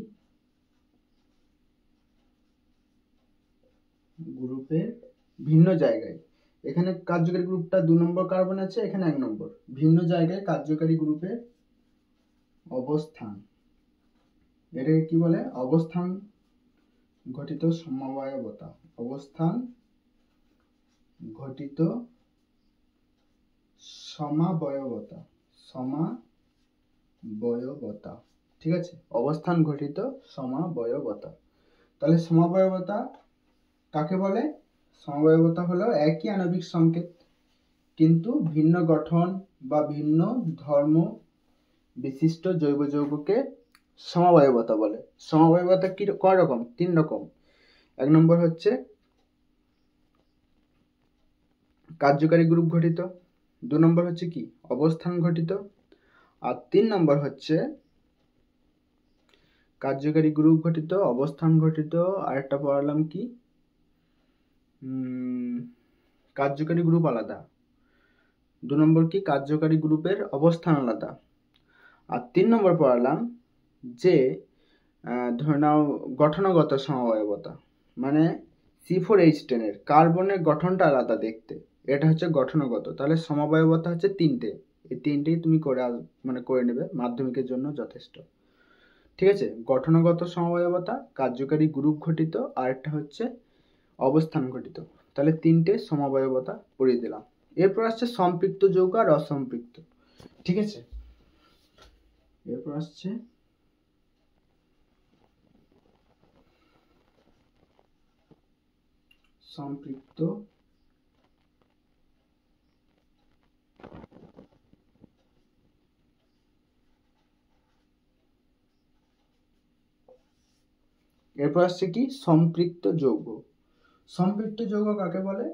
গ্রুপের, ভিন্ন জায়গায়, এখানে কার্যকারী গ্রুপটা 2 নম্বর কার্বন আছে, এখানে 1 নম্বর, ভিন্ন জায়গায় কার্যকারী গ্রুপের অবস্থান। এটাকে কি বলে? অবস্থান ঘটিত সমবায়বতা। অবস্থান ঘটিত সমাবয়বতা। সমাবয়বতা। ঠিক আছে, অবস্থান ঘটিত সমাবয়বতা। তাহলে সমাবয়বতা কাকে বলে? সমবায়বতা হলো একই আণবিক সংকেত কিন্তু ভিন্ন গঠন বা ভিন্ন ধর্ম বিশিষ্ট জৈব যৌগকে সমবায়বতা বলে। সমবায়বতা কি কয় রকম? 3 রকম। 1 নম্বর হচ্ছে কার্যকারী গ্রুপ ঘটিত, 2 নম্বর হচ্ছে কি? অবস্থান ঘটিত, আর 3 নম্বর হচ্ছে কার্যকারী গ্রুপ ঘটিত, অবস্থান ঘটিত, আর একটা পড়ালাম কি? কার্যকারী গ্রুপ আলাদা। 2 নম্বর কি? কার্যকারী গ্রুপের অবস্থান আলাদা। আর 3 নম্বর পড়ালাম যে ধরে নাও গঠনগত সমবায়বতা, মানে C4H10 এর কার্বনের গঠনটা আলাদা দেখতে, এটা হচ্ছে গঠনগত। তাহলে সমবায়বতা হচ্ছে 3টে, এই 3টেই তুমি করে নেবে, মাধ্যমিকের জন্য যথেষ্ট। ঠিক আছে, গঠনগত সমবায়বতা, কার্যকারী গ্রুপ ঘটিত, আর একটা হচ্ছে অবস্থান ঘটিত। তাহলে 3টে সমবায়বতা পড়িয়ে দিলাম। এরপর আসছে সম্পৃক্ত যৌগ আর অসম্পৃক্ত। ঠিক আছে, এরপর আসছে সম্পৃক্ত এরপর আসছে কি সম্পৃক্ত যৌগ। সম্পৃক্ত যৌগ কাকে বলে?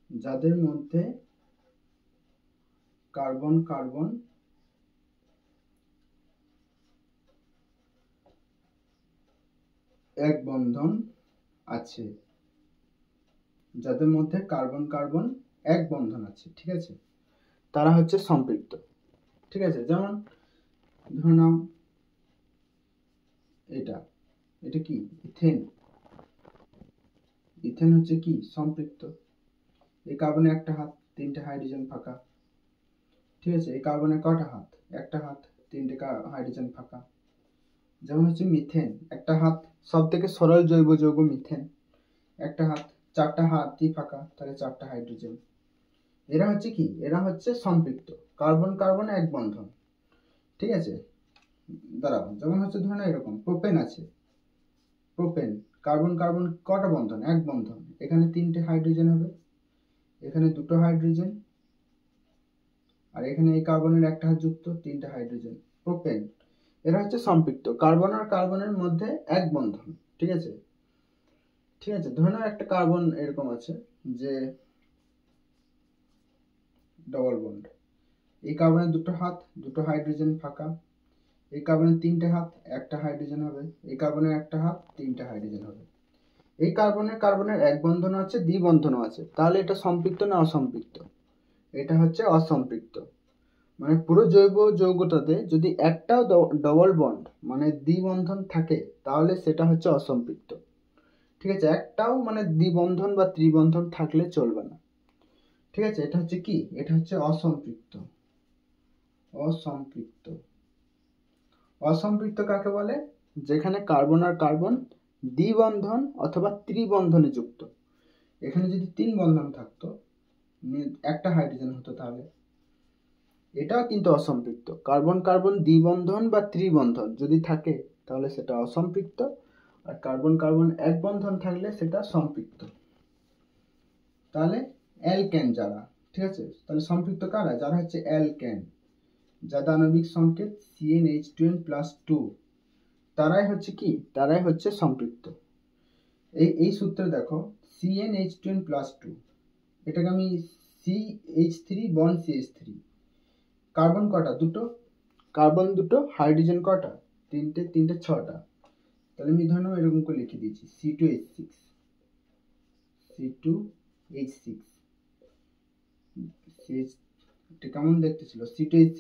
যাদের মধ্যে কার্বন কার্বন এক বন্ধন আছে, যাদের মধ্যে কার্বন কার্বন এক বন্ধন আছে, ঠিক আছে, তারা হচ্ছে সম্পৃক্ত। ঠিক আছে, যেমন ধরে নাও এটা এটা কি ইথেন। ইথেন হচ্ছে কি সম্পৃক্ত। এই কার্বনে একটা হাত, তিনটে হাইড্রোজেন ফাঁকা। ঠিক আছে, এই কার্বনে কটা হাত? একটা হাত, তিনটে হাইড্রোজেন ফাঁকা। যেমন হচ্ছে মিথেন, একটা হাত, সব থেকে সরল জৈব যৌগ মিথেন, একটা হাত, চারটা হাতই ফাঁকা, তাহলে চারটা হাইড্রোজেন। এরা হচ্ছে কি? এরা হচ্ছে সম্পৃক্ত, কার্বন কার্বন এক বন্ধন। ঠিক আছে, দাঁড়াও, যেমন হচ্ছে ধরে নাও এরকম প্রোপেন আছে। প্রোপেন কার্বন কার্বন কটা বন্ধন? এক বন্ধন। এখানে তিনটে হাইড্রোজেন হবে, এখানে দুটো হাইড্রোজেন, আর এখানে এই কার্বনের একটা হাত যুক্ত, তিনটে হাইড্রোজেন। প্রোপেন এরা হচ্ছে সম্পৃক্ত, কার্বন আর কার্বনের মধ্যে এক বন্ধন। ঠিক আছে, ঠিক আছে, ধরে নাও একটা কার্বন এরকম আছে যে ডবল বন্ড। এই কার্বনের দুটো হাত, দুটো হাইড্রোজেন ফাঁকা। এই কার্বনের তিনটে হাত, একটা হাইড্রোজেন হবে। এই কার্বনের একটা হাত, তিনটে হাইড্রোজেন হবে। এই কার্বনের এক বন্ধন আছে, দ্বিবন্ধনও আছে, তাহলে এটা সম্পৃক্ত না অসম্পৃক্ত? এটা হচ্ছে অসম্পৃক্ত। মানে পুরো জৈব যৌগটাতে যদি একটাও ডবল বন্ড মানে দ্বিবন্ধন থাকে তাহলে সেটা হচ্ছে অসম্পৃক্ত। ঠিক আছে, একটাও মানে দ্বিবন্ধন বা ত্রিবন্ধন থাকলে চলবে না। ঠিক আছে, এটা হচ্ছে কি? এটা হচ্ছে অসম্পৃক্ত। অসম্পৃক্ত। অসম্পৃক্ত কাকে বলে? যেখানে কার্বন আর কার্বন দ্বিবন্ধন অথবা ত্রিবন্ধনে যুক্ত। এখানে যদি তিন বন্ধন থাকতো, একটা হাইড্রোজেন হতো, তাহলে এটাও কিন্তু অসম্পৃক্ত। কার্বন কার্বন দ্বিবন্ধন বা ত্রিবন্ধন যদি থাকে তাহলে সেটা অসম্পৃক্ত, আর কার্বন কার্বন এক বন্ধন থাকলে সেটা সম্পৃক্ত। তাহলে অ্যালকেন যারা, ঠিক আছে, তাহলে সম্পৃক্ত কারা? যারা হচ্ছে অ্যালকেন, যাদের আণবিক সংকেত CnH2n+2, তারাই হচ্ছে কি? তারাই হচ্ছে সম্পৃক্ত। এই সূত্রে দেখো CnH2n+2, এটাকে আমি CH3 বন্ড CH3। কার্বন কটা? দুটো। কার্বন দুটো, হাইড্রোজেন কটা? তিনটে, তিনটে ছটা। তাহলে আমি ধরে নাও এরকম করে লিখে দিয়েছি C2H6। C2H6 এটা কেমন দেখতে ছিল? C2H6,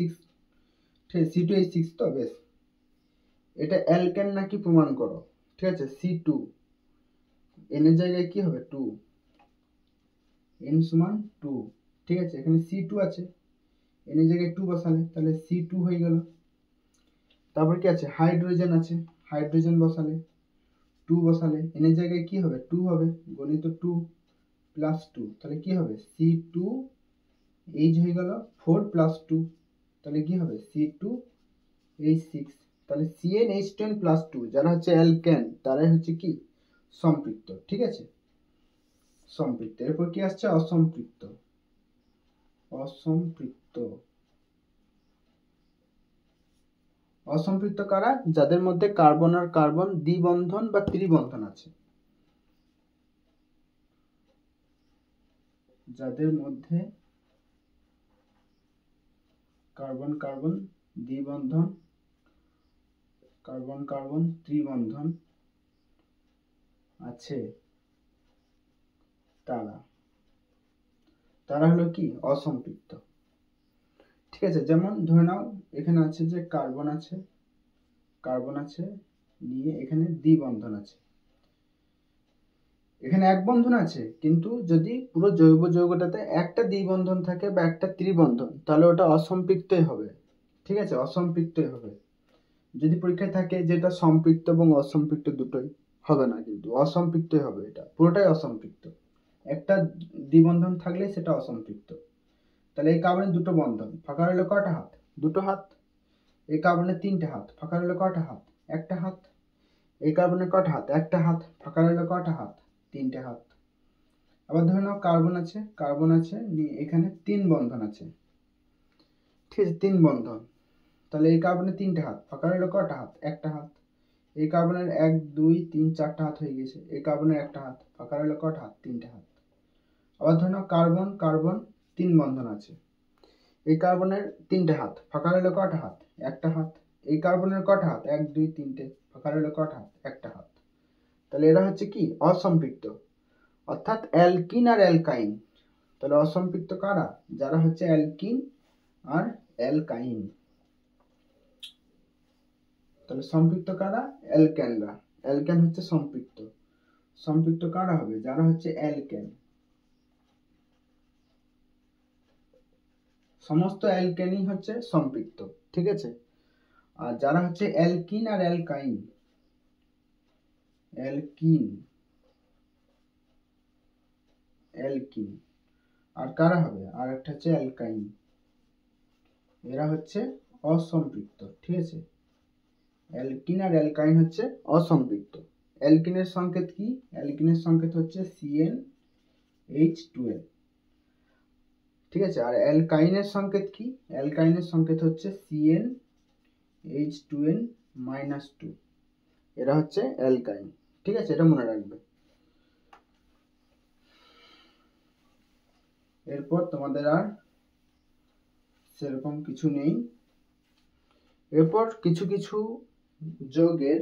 ঠিক আছে, C2H6 তো বেশ। এটা অ্যালকেন নাকি প্রমাণ করো। ঠিক আছে, C2 n এর জায়গায় কি হবে? 2, n সমান 2। ঠিক আছে, এখানে C2 আছে, n এর জায়গায় 2 বসালে তাহলে C2 হয়ে গেল। তারপর কি আছে? হাইড্রোজেন আছে, হাইড্রোজেন বসালে 2 বসালে n এর জায়গায় কি হবে? 2 হবে, গণিত 2 প্লাস 2, তাহলে কি হবে? C2H হয়ে গেল 4 প্লাস 2, তাহলে কি হবে? C2H6। তাহলে CnH10+2 যারা হচ্ছে অ্যালকেন তারাই হচ্ছে কি? সম্পৃক্ত। ঠিক আছে, সম্পৃক্ত। এরপর কি আসছে? অসম্পৃক্ত। অসম্পৃক্ত। অসম্পৃক্ত কারা? যাদের মধ্যে কার্বন আর কার্বন দ্বিবন্ধন বা ত্রিবন্ধন আছে। যাদের মধ্যে কার্বন কার্বন দ্বিবন্ধন, কার্বন কার্বন ত্রিবন্ধন আছে, তারা হলো কি? অসম্পৃক্ত। ঠিক আছে, যেমন ধরে নাও এখানে আছে যে কার্বন আছে, কার্বন আছে নিয়ে এখানে দ্বিবন্ধন আছে, এখানে এক বন্ধন আছে, কিন্তু যদি পুরো জৈব যৌগটাতে একটা দ্বিবন্ধন থাকে বা একটা ত্রিবন্ধন তাহলে ওটা অসম্পৃক্তই হবে। ঠিক আছে, অসম্পৃক্তই হবে। যদি পরীক্ষায় থাকে যেটা সম্পৃক্ত এবং অসম্পৃক্ত দুটোই, হবে না, কিন্তু অসম্পৃক্তই হবে, এটা পুরোটাই অসম্পৃক্ত। একটা দ্বিবন্ধন থাকলে সেটা অসম্পৃক্ত। তাহলে এই কার্বনের দুটো বন্ধন, ফাঁকা রইল কটা হাত? দুটো হাত। এই কার্বনের তিনটে হাত, ফাঁকা রইল কটা হাত? একটা হাত। এই কার্বনের কটা হাত? একটা হাত, ফাঁকা রইল কটা হাত? তিনটে হাত। আবার ধরে নাও কার্বন আছে, কার্বন আছে এখানে তিন বন্ধন আছে। ঠিক আছে, তিন বন্ধন। তাহলে এই কার্বনের 3টে হাত, ফাঁকা রইল কটা হাত? একটা হাত। এই কার্বনের 1 2 3 4টা হাত হয়ে গেছে। এই কার্বনের একটা হাত, ফাঁকা রইল কটা হাত? 3টে হাত। আবার ধরে নাও কার্বন কার্বন 3 বন্ধন আছে। এই কার্বনের 3টে হাত, ফাঁকা রইল কটা হাত? একটা হাত। এই কার্বনের কটা হাত? 1 2 3টে, ফাঁকা রইল কটা হাত? একটা হাত। তাহলে এরা হচ্ছে কি? অসম্পৃক্ত, অর্থাৎ অ্যালকিন আর অ্যালকাইন। তাহলে অসম্পৃক্ত কারা? যারা হচ্ছে অ্যালকিন আর অ্যালকাইন। তাহলে সম্পৃক্ত কারা? অ্যালকেনরা। অ্যালকেন হচ্ছে সম্পৃক্ত। সম্পৃক্ত কারা হবে? যারা হচ্ছে অ্যালকেন। সমস্ত অ্যালকেনই হচ্ছে সম্পৃক্ত, ঠিক আছে। আর যারা হচ্ছে অ্যালকিন আর অ্যালকাইন, অ্যালকিন অ্যালকিন আর কারা হবে? আর একটা হচ্ছে অ্যালকাইন, এরা হচ্ছে অসম্পৃক্ত, ঠিক আছে। অ্যালকিন আর অ্যালকাইন হচ্ছে অসম্পৃক্ত। অ্যালকিনের সংকেত কি? অ্যালকিনের সংকেত হচ্ছে CnH2n, ঠিক আছে। আর অ্যালকাইনের সংকেত কি? অ্যালকাইনের সংকেত হচ্ছে CnH2n-2, এরা হচ্ছে অ্যালকাইন, ঠিক আছে। এটা মনে রাখবে। এরপর তোমাদের আর সেরকম কিছু নেই। এরপর কিছু কিছু যৌগের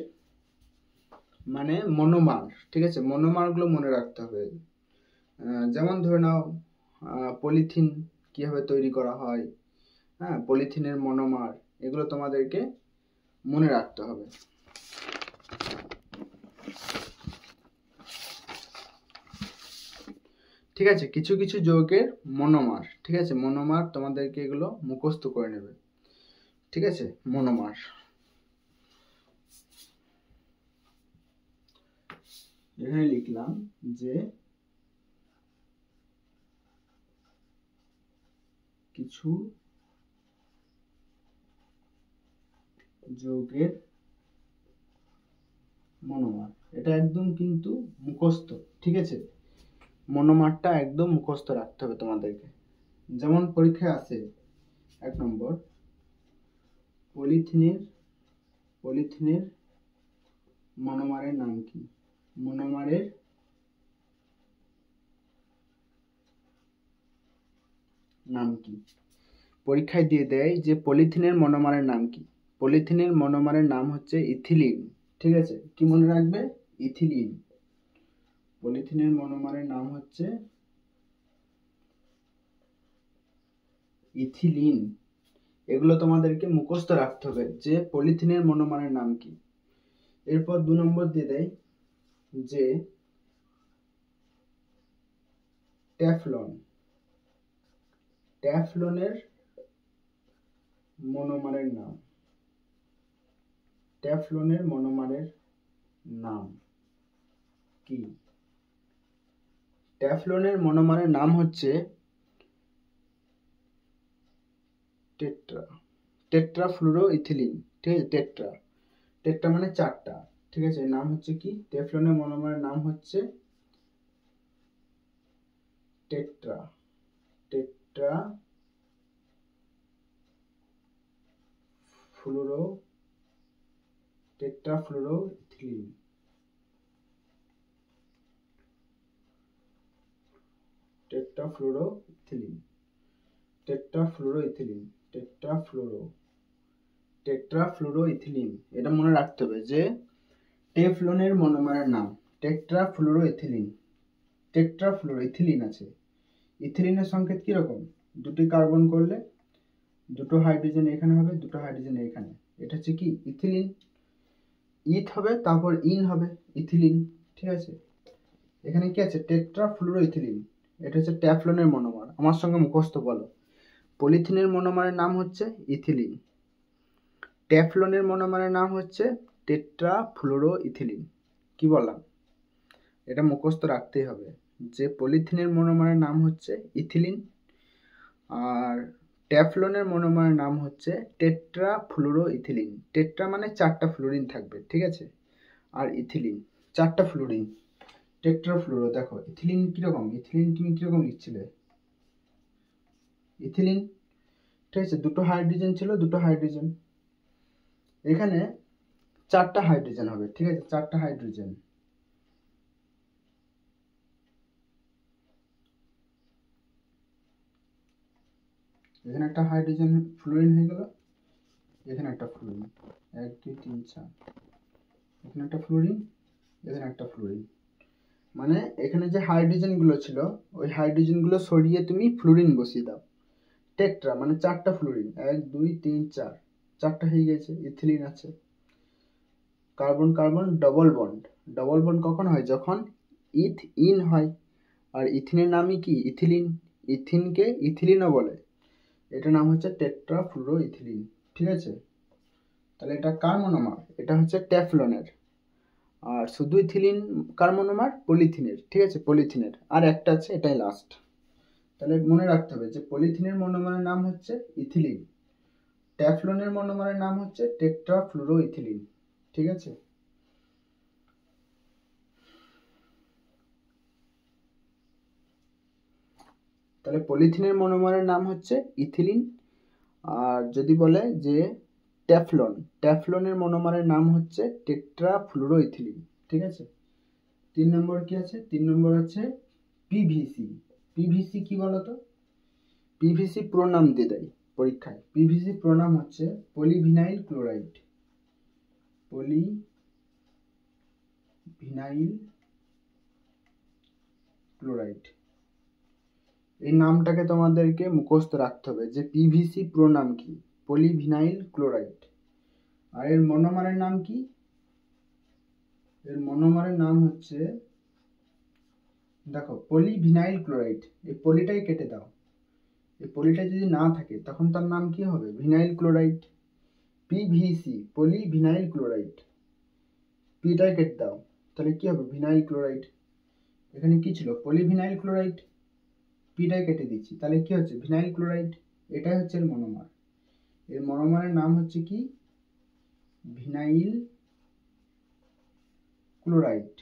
মানে মনোমার, ঠিক আছে, মনোমারগুলো মনে রাখতে হবে। যেমন ধরে নাও পলিথিন কিভাবে তৈরি করা হয়, হ্যাঁ, পলিথিনের মনোমার, এগুলো তোমাদেরকে মনে রাখতে হবে। ঠিক আছে, কিছু কিছু যৌগের মনোমার, ঠিক আছে, মনোমার তোমাদেরকে এগুলো মুখস্থ করে নেবে, ঠিক আছে। মনোমার এখানে লিখলাম যে কিছু যৌগের মনোমার, এটা একদম কিন্তু মুখস্থ, ঠিক আছে। মনোমারটা একদম মুখস্থ রাখতে হবে তোমাদেরকে। যেমন পরীক্ষায় আছে 1 নম্বর, পলিথিনের মনোমারের নাম কি? মনোমারের নাম কি? পরীক্ষায় দিয়ে দেয় যে পলিথিনের মনোমারের নাম কি? পলিথিনের মনোমারের নাম হচ্ছে ইথিলিন, ঠিক আছে। কি মনে রাখবে? ইথিলিন। পলিথিনের মনোমারের নাম হচ্ছে ইথিলিন। এগুলো তোমাদেরকে মুখস্থ রাখতে হবে যে পলিথিনের মনোমারের নাম কি। এরপর 2 নম্বর দিয়ে দেয় যে ট্যাফলনের মনোমারের নাম। ট্যাফলনের মনোমারের নাম কি? ট্যাফলনের মনোমারের নাম হচ্ছে টেট্রাফ্লুরোইথিলিন, ঠিক আছে। টেট্রা মানে 4টা, ঠিক আছে। নাম হচ্ছে কি? ট্যাফলনের মনোমারের নাম হচ্ছে টেট্রাফ্লুরোইথিলিন। টেট্রাফ্লুরোইথিলিন, এটা মনে রাখতে হবে যে টেফলনের মনোমারের নাম টেট্রাফ্লুরোইথিলিন। টেট্রাফ্লুরোইথিলিন আছে। ইথিলিনের সংকেত কি রকম? দুটি কার্বন করলে দুটো হাইড্রোজেন এখানে হবে, দুটো হাইড্রোজেন এখানে, এটা হচ্ছে কি? ইথিলিন। ইথ হবে, তারপর ইন হবে, ইথিলিন, ঠিক আছে। এখানে কি আছে? টেট্রাফ্লুরোইথিলিন, এটা হচ্ছে ট্যাফলনের মনোমার। আমার সঙ্গে মুখস্থ বলো। পলিথিনের মনোমারের নাম হচ্ছে ইথিলিন, ট্যাফলনের মনোমারের নাম হচ্ছে টেট্রাফ্লুরোইথিলিন। কি বললাম? এটা মুখস্থ রাখতেই হবে যে পলিথিনের মনোমারের নাম হচ্ছে ইথিলিন, আর ট্যাফলনের মনোমারের নাম হচ্ছে টেট্রাফ্লুরোইথিলিন। টেট্রা মানে 4টা ফ্লুরিন থাকবে, ঠিক আছে। আর ইথিলিন 4টা ফ্লুরিন। টেট্রাফ্লুরো, দেখো ইথিলিন কিরকম? ইথিলিন তুমি কিরকম লিখছিলে? ইথিলিন, ঠিক আছে, দুটো হাইড্রোজেন ছিল, দুটো হাইড্রোজেন, এখানে 4টা হাইড্রোজেন হবে, ঠিক আছে, 4টা হাইড্রোজেন। এখানে একটা হাইড্রোজেন ফ্লোরিন হয়ে গেল, এখানে একটা ফ্লোরিন, 1 2 3 4, এখানে একটা ফ্লোরিন, এখানে একটা ফ্লোরিন। মানে এখানে যে হাইড্রোজেন গুলো ছিল ওই হাইড্রোজেন গুলো সরিয়ে তুমি ফ্লোরিন বসিয়ে দাও। টেট্রা মানে 4টা ফ্লোরিন, 1 2 3 4, 4টা হয়ে গেছে। ইথিলিন আছে। Carbon carbon double bond. Double bond কখন হয়? যখন ইথ ইন হয়। আর ইথিনের নামই কি? ইথিলিন। ইথিনকে ইথিলিনও বলে। এটা নাম হচ্ছে টেট্রা ফ্লুরো ইথিলিন, ঠিক আছে। তাহলে এটা কার মনোমার? এটা হচ্ছে ট্যাফলনের। আর শুধু ইথিলিন কার মনোমার? পলিথিনের, ঠিক আছে, পলিথিনের। আর একটা আছে, এটাই লাস্ট। তাহলে মনে রাখতে হবে যে পলিথিনের মনোমারের নাম হচ্ছে ইথিলিন, ট্যাফলনের মনোমারের নাম হচ্ছে টেট্রা ফ্লুরো ইথিলিন, ঠিক আছে। তাহলে পলিথিনের মনোমারের নাম হচ্ছে ইথিলিন। আর যদি বলে যে ট্যাফলন, ট্যাফলনের মনোমারের নাম হচ্ছে টেট্রা ফ্লুরো ইথিলিন, ঠিক আছে। 3 নম্বর কি আছে? 3 নম্বর আছে পিভিসি। পিভিসি কি বলতো? পিভিসি প্রোনাম দিয়ে দেয় পরীক্ষায়। পিভিসি প্রোনাম হচ্ছে পলিভিনাইল ক্লোরাইড। পলিভিনাইল ক্লোরাইড, এই নামটাকে তোমাদেরকে মুখস্থ রাখতে হবে যে পিভিসি প্রোনাম কি? Polyvinyl chloride. আর এর মনোমারের নাম কি? এর মনোমারের নাম হচ্ছে, দেখো, পলিভিনাইল ক্লোরাইড। এই পলিটাই কেটে দাও। এই পলিটা যদি না থাকে তখন তার নাম কি হবে? Vinyl chloride. PVC polyvinyl chloride, পিটাই কেটে দাও, তাহলে কি হবে? Vinyl chloride. এখানে কি ছিল? পলিভিনাইল ক্লোরাইড, পিটাই কেটে দিচ্ছি, তাহলে কি হচ্ছে? Vinyl chloride. এটাই হচ্ছে এর মনোমার। এর মনোমারের নাম হচ্ছে কি? Vinyl chloride.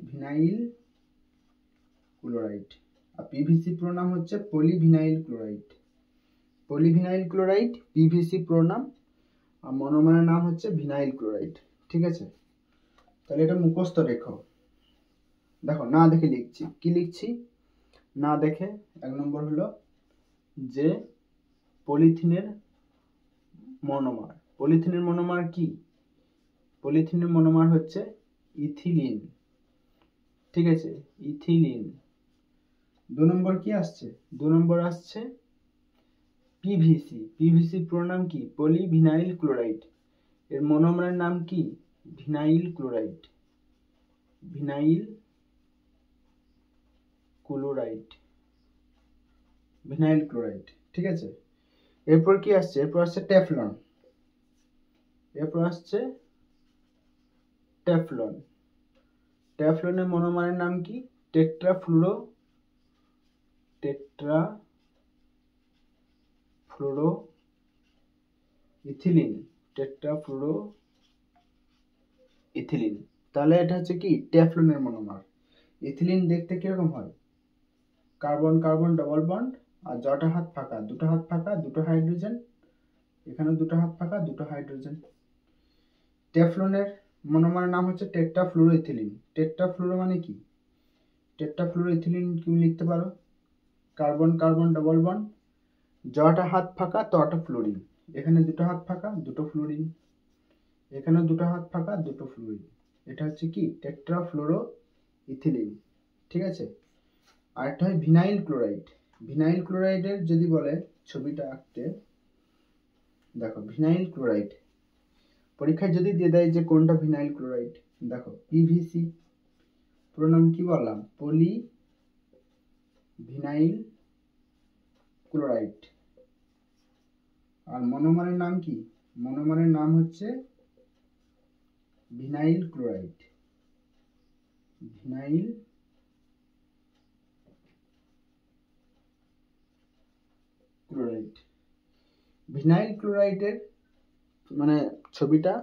Vinyl chloride. আর পিভিসি প্রোনাম হচ্ছে polyvinyl chloride. Polyvinyl chloride PVC প্রোনাম, আর মনোমারের নাম হচ্ছে ভিনাইল ক্লোরাইড, ঠিক আছে। তাহলে এটা মুখস্থ রেখো। দেখো না দেখে লিখছি, কি লিখছি না দেখে। 1 নম্বর হলো যে পলিথিনের মনোমার। পলিথিনের মনোমার কি? পলিথিনের মনোমার হচ্ছে ইথিলিন, ঠিক আছে, ইথিলিন। 2 নম্বর কি আসছে? 2 নম্বর আসছে পিভিসি। পিভিসি প্রোনাম কি? Polyvinyl chloride. এর মনোমারের নাম কি? Vinyl chloride. Vinyl chloride, vinyl chloride, ঠিক আছে। এরপর কি আসছে? এরপর আসছে ট্যাফলন। এরপর আসছে ট্যাফলন। ট্যাফলনের মনোমারের নাম কি? Tetra fluoro ethylene. Tetra fluoro ethylene. তাহলে এটা হচ্ছে কি? ট্যাফলনের মনোমার। ইথিলিন দেখতে কিরকম হয়? কার্বন কার্বন ডবল বন্ড, আর জটা হাত ফাঁকা, দুটো হাত ফাঁকা, দুটো হাইড্রোজেন, এখানে দুটো হাত ফাঁকা, দুটো হাইড্রোজেন। ট্যাফলনের মনোমারের নাম হচ্ছে tetra fluoro ethylene. Tetra fluoro মানে কি? টেট্রা ফ্লুরো ইথিলিন তুমি লিখতে পারো কার্বন কার্বন ডবল বন্ড, জটা হাত ফাঁকা তটা ফ্লোরিন, এখানে দুটো হাত ফাঁকা, দুটো ফ্লোরিন, এখানে দুটো হাত ফাঁকা, দুটো ফ্লোরিন। এটা হচ্ছে কি? টেট্রা ফ্লুরো ইথিলিন, ঠিক আছে। আর একটা হয় ভিনাইল ক্লোরাইড। ভিনাইল ক্লোরাইডের যদি বলে ছবিটা আঁকতে, দেখো ভিনাইল ক্লোরাইড পরীক্ষায় যদি দিয়ে দেয় যে কোনটা ভিনাইল ক্লোরাইড, দেখো পিভিসি প্রোনাম কি বললাম? পলি ভিনাইল ক্লোরাইড। আর মনোমারের নাম কি? মনোমারের নাম হচ্ছে vinyl chloride. Vinyl chloride. Vinyl ক্লোরাইডের মানে ছবিটা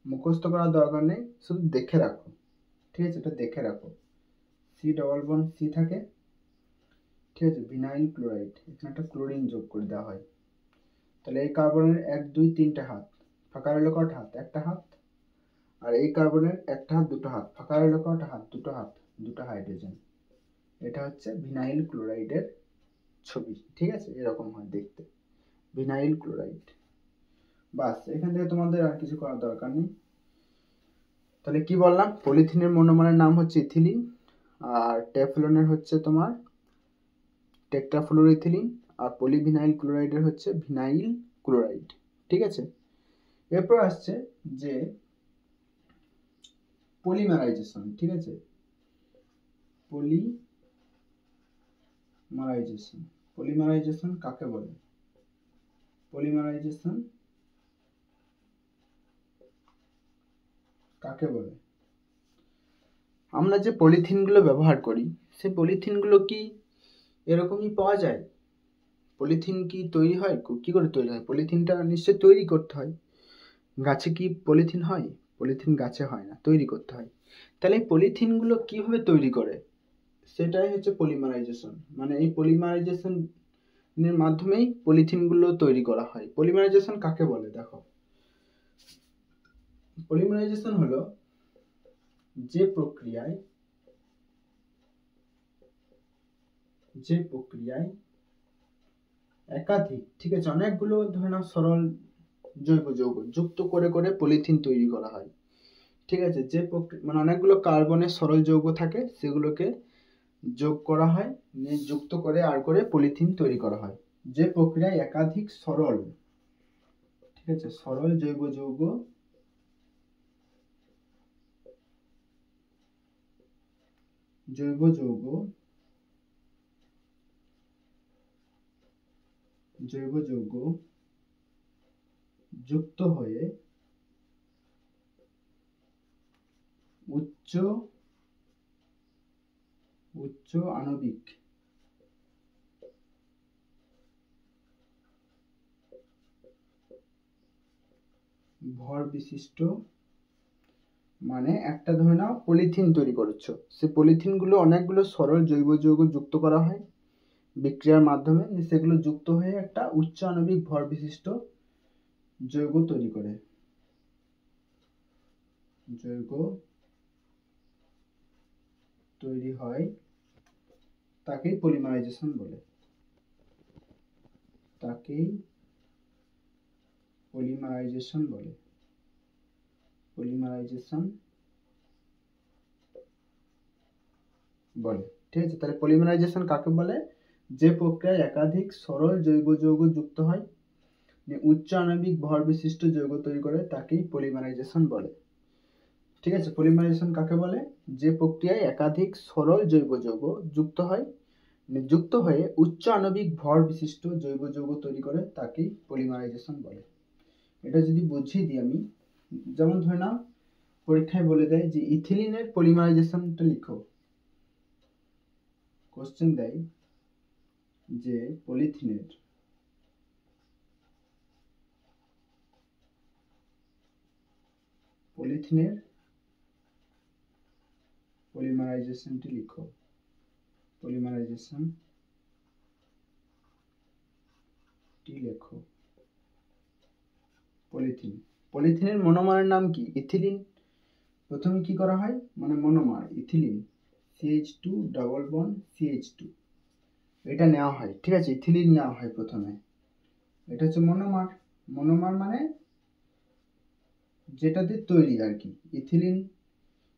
মুখস্থ করার দরকার নেই, শুধু দেখে রাখো, ঠিক আছে। এটা দেখে রাখো, সি ডবল বন্ড সি থাকে, ঠিক আছে। ভিনাইল ক্লোরাইড, এখানে একটা ক্লোরিন যোগ করে দেওয়া হয়, তাহলে এই কার্বনের 1 2 3টে হাত, ফাঁকা রইল কটা হাত? একটা হাত। আর এই কার্বনের একটা হাত দুটো হাত, ফাঁকা রইল কটা হাত? দুটো হাত, দুটো হাইড্রোজেন। এটা হচ্ছে ভিনাইল ক্লোরাইডের ছবি, ঠিক আছে? এরকম হয় দেখতে ভিনাইল ক্লোরাইড। বাস, এখান থেকে তোমাদের আর কিছু করার দরকার নেই। তাহলে কি বললাম? পলিথিনের মনোমারের নাম হচ্ছে ইথিলিন, আর টেফলনের হচ্ছে তোমার টেট্রাফ্লোরোইথিলিন, আর পলিভিনাইল ক্লোরাইডের হচ্ছে ভিনাইল ক্লোরাইড, ঠিক আছে? এরপর আসছে যে পলিমারাইজেশন, ঠিক আছে? পলিমারাইজেশন, পলিমারাইজেশন কাকে বলে? পলিমারাইজেশন কাকে বলে? আমরা যে পলিথিনগুলো ব্যবহার করি, সেই পলিথিনগুলো কি এরকমই পাওয়া যায়? পলিথিন কি তৈরি হয়? কি করে তৈরি হয়? পলিথিনটা নিশ্চয়ই তৈরি করতে হয়। গাছে কি পলিথিন হয়? পলিথিন গাছে হয় না, তৈরি করতে হয়। তাহলে এই পলিথিনগুলো কিভাবে তৈরি করে? সেটাই হচ্ছে পলিমারাইজেশন। মানে এই পলিমারাইজেশনের মাধ্যমেই পলিথিনগুলো তৈরি করা হয়। পলিমারাইজেশন কাকে বলে? দেখো, পলিমারাইজেশন হলো যে প্রক্রিয়ায় একাধিক, ঠিক আছে, অনেকগুলো ধরে নাও সরল জৈব যৌগ যুক্ত করে করে পলিথিন তৈরি করা হয়, ঠিক আছে? যে মানে অনেকগুলো কার্বনের সরল যৌগ থাকে, সেগুলোকে যোগ করা হয়, নিয়ে যুক্ত করে আর করে পলিথিন তৈরি করা হয়। যে প্রক্রিয়ায় একাধিক সরল, ঠিক আছে, সরল জৈব যৌগ যুক্ত হয়ে উচ্চ আণবিক ভর বিশিষ্ট, মানে একটা ধরে নাও পলিথিন তৈরি করছো, সে পলিথিনগুলো অনেকগুলো সরল জৈব যৌগ যুক্ত করা হয় বিক্রিয়ার মাধ্যমে, সেগুলো যুক্ত হয়ে একটা উচ্চ আণবিক ভর বিশিষ্ট যৌগ তৈরি করে। যৌগ তৈরি হয়, তাকেই পলিমারাইজেশন বলে। পলিমারাইজেশন বলে, ঠিক আছে? তাহলে পলিমারাইজেশন কাকে বলে? যে প্রক্রিয়ায় একাধিক সরল জৈব যৌগ যুক্ত হয়, উচ্চ আণবিক ভর বিশিষ্ট যৌগ তৈরি করে, তাকেই পলিমারাইজেশন বলে, ঠিক আছে? পলিমারাইজেশন কাকে বলে? যে প্রক্রিয়ায় একাধিক সরল জৈব যৌগ যুক্ত হয়ে উচ্চ আণবিক ভর বিশিষ্ট জৈব যৌগ তৈরি করে, তাকেই পলিমারাইজেশন বলে। এটা যদি বুঝিয়ে দিই আমি, যেমন ধরে নাও পরীক্ষায় বলে দেয় যে ইথিলিনের পলিমারাইজেশনটা লিখো। কোশ্চেন দেয় যে পলিথিনের পলিমারাইজেশনটি লিখো। পলিথিনের মনোমারের নাম কি? ইথিলিন। প্রথমে কি করা হয়? মানে monomer ethylene, CH2 double bond CH2, এটা নেওয়া হয়, ঠিক আছে? ইথিলিন নেওয়া হয় প্রথমে। এটা হচ্ছে মনোমার মানে যেটা দিয়ে তৈরি আর কি, ইথিলিন,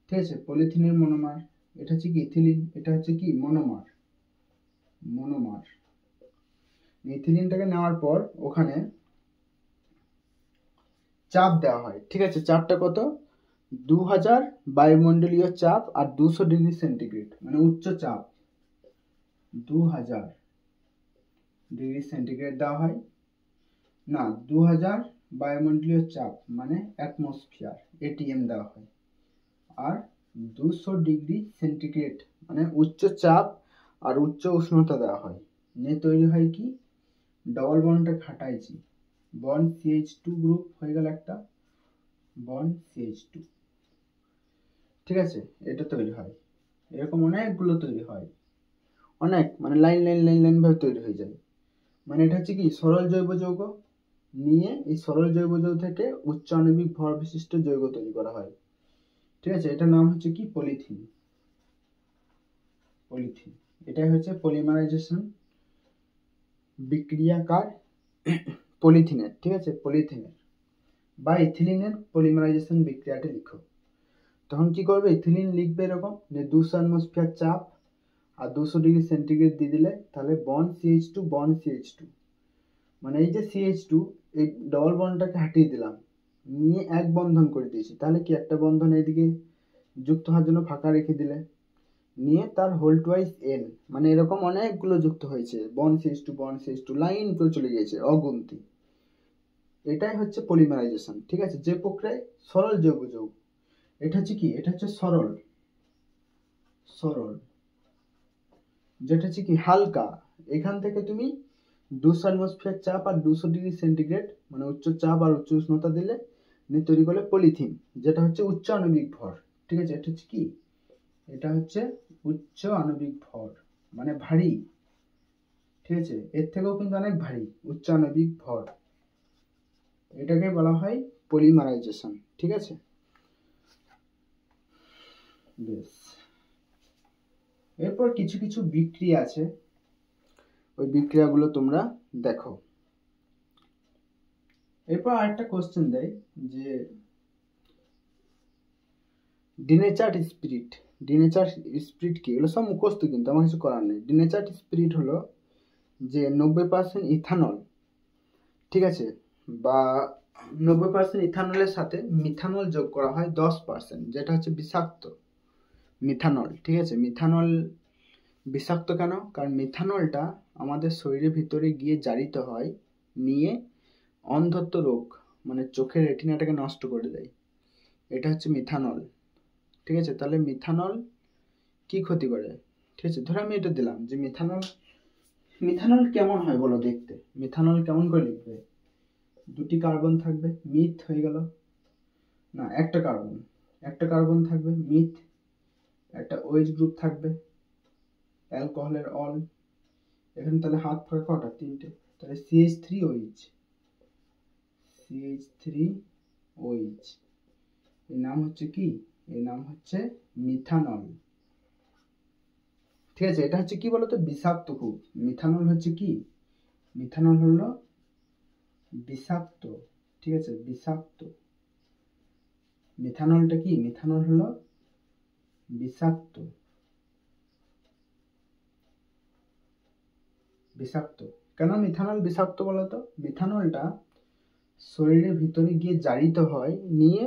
ঠিক আছে? পলিথিনের মনোমার, এটা হচ্ছে কি ইথিলিন, এটা হচ্ছে কি মনোমার। ইথিলিনটাকে নেওয়ার পর ওখানে চাপ দেওয়া হয়, ঠিক আছে? চাপটা কত? 2000 বায়ুমণ্ডলীয় চাপ আর 200 ডিগ্রি সেন্টিগ্রেড, মানে উচ্চ চাপ 2000 ডিগ্রি সেন্টিগ্রেড দেওয়া হয়। না, 2000 বায়ুমণ্ডলীয় চাপ মানে অ্যাটমসফিয়ার, ATM দেওয়া হয়। আর 200 ডিগ্রি সেন্টিগ্রেড মানে উচ্চ চাপ আর উচ্চ উষ্ণতা দেওয়া হয়, নিয়ে তৈরি হয় কি? ডবল বন্ডটা খাটাইছি, বন্ড CH2 গ্রুপ হয়ে গেল একটা বন্ড CH2, ঠিক আছে? এটা তৈরি হয়, এরকম অনেকগুলো তৈরি হয়, অনেক, মানে লাইন ভাবে তৈরি হয়ে যায়। মানে এটা হচ্ছে কি সরল জৈব যৌগ, নিয়ে এই সরল জৈব যৌগ থেকে উচ্চ আণবিক ভর বিশিষ্ট যৌগ তৈরি করা হয়। ঠিক আছে, এটার নাম হচ্ছে কি? পলিথিন। পলিথিন এটাই হচ্ছে পলিমারাইজেশন বিক্রিয়াকার পলিথিনের। ঠিক আছে, পলিথিনের বা ইথিলিনের পলিমারাইজেশন বিক্রিয়াটা লিখো। তখন কি করবে? ইথিলিন লিখবে এরকম যে 200 অ্যাটমসফিয়ার চাপ আর 200 ডিগ্রি সেন্টিগ্রেড দিয়ে দিলে তাহলে বন্ড CH2 বন্ড CH2, মানে এই যে CH2 এই ডবল বন্ডটাকে হাটিয়ে দিলাম, নিয়ে এক বন্ধন করে দিয়েছি। তাহলে কি একটা বন্ধন এদিকে যুক্ত হওয়ার জন্য ফাঁকা রেখে দিলে, নিয়ে তার হোল্ড ওয়াইজ n, মানে এরকম অনেকগুলো যুক্ত হয়েছে, বন্ড CH2 লাইন করে চলে গিয়েছে অগুন্তি। এটাই হচ্ছে পলিমারাইজেশন। ঠিক আছে, যে প্রক্রিয়ায় সরল জৈব যৌগ, এটা হচ্ছে কি? এটা হচ্ছে সরল, সরল যেটা হচ্ছে কি হালকা। এখান থেকে তুমি 200 অ্যাটমসফিয়ার চাপ আর 200 ডিগ্রি সেন্টিগ্রেড মানে উচ্চ চাপ আর উচ্চ উষ্ণতা দিলে তৈরি করলে পলিথিন, যেটা হচ্ছে উচ্চ আণবিক ভর। ঠিক আছে, এটা হচ্ছে কি? এটা হচ্ছে উচ্চ আণবিক ভর, মানে ভারী। ঠিক আছে, এর থেকেও কিন্তু অনেক ভারী, উচ্চ আণবিক ভর। এটাকে বলা হয় পলিমারাইজেশন। ঠিক আছে, বেশ। এরপর কিছু কিছু বিক্রিয়া আছে, ওই বিক্রিয়াগুলো তোমরা দেখো। এরপর আরেকটা কোশ্চেন দেয় যে ডিনেচার্ড স্পিরিট। ডিনেচার্ড স্পিরিট কি? এগুলো সব মুখস্থ, কিন্তু আমার কিছু করার নেই। ডিনেচার্ড স্পিরিট হলো যে 90% ইথানল, ঠিক আছে, বা 90% ইথানলের সাথে মিথানল যোগ করা হয় 10%, যেটা হচ্ছে বিষাক্ত মিথানল। ঠিক আছে, মিথানল বিষাক্ত কেন? কারণ মিথানলটা আমাদের শরীরের ভিতরে গিয়ে জারিত হয়, নিয়ে অন্ধত্ব রোগ মানে চোখের রেটিনাটাকে নষ্ট করে দেয়। এটা হচ্ছে মিথানল। ঠিক আছে, তাহলে মিথানল কি ক্ষতি করে? ঠিক আছে, ধরো আমি এটা দিলাম যে মিথানল, মিথানল কেমন হয় বলো দেখতে? মিথানল কেমন করে লিখবে? দুটি কার্বন থাকবে, মিথ হয়ে গেল না, একটা কার্বন থাকবে, মিথ, একটা OH গ্রুপ থাকবে, অ্যালকোহলের অল, এখানে তাহলে হাত ফাঁকা কটা? তিনটে, তাহলে CH3OH, CH3OH, এর নাম হচ্ছে কি? এর নাম হচ্ছে মিথানল। ঠিক আছে, এটা হচ্ছে কি বলতো? বিষাক্ত খুব। মিথানল হচ্ছে কি? মিথানল হলো বিষাক্ত। ঠিক আছে, বিষাক্ত। মিথানলটা কি? মিথানল হলো বিষাক্ত। বিষাক্ত কেন মিথানল বিষাক্ত বলতো? মিথানলটা শরীরের ভিতরে গিয়ে জারিত হয়, নিয়ে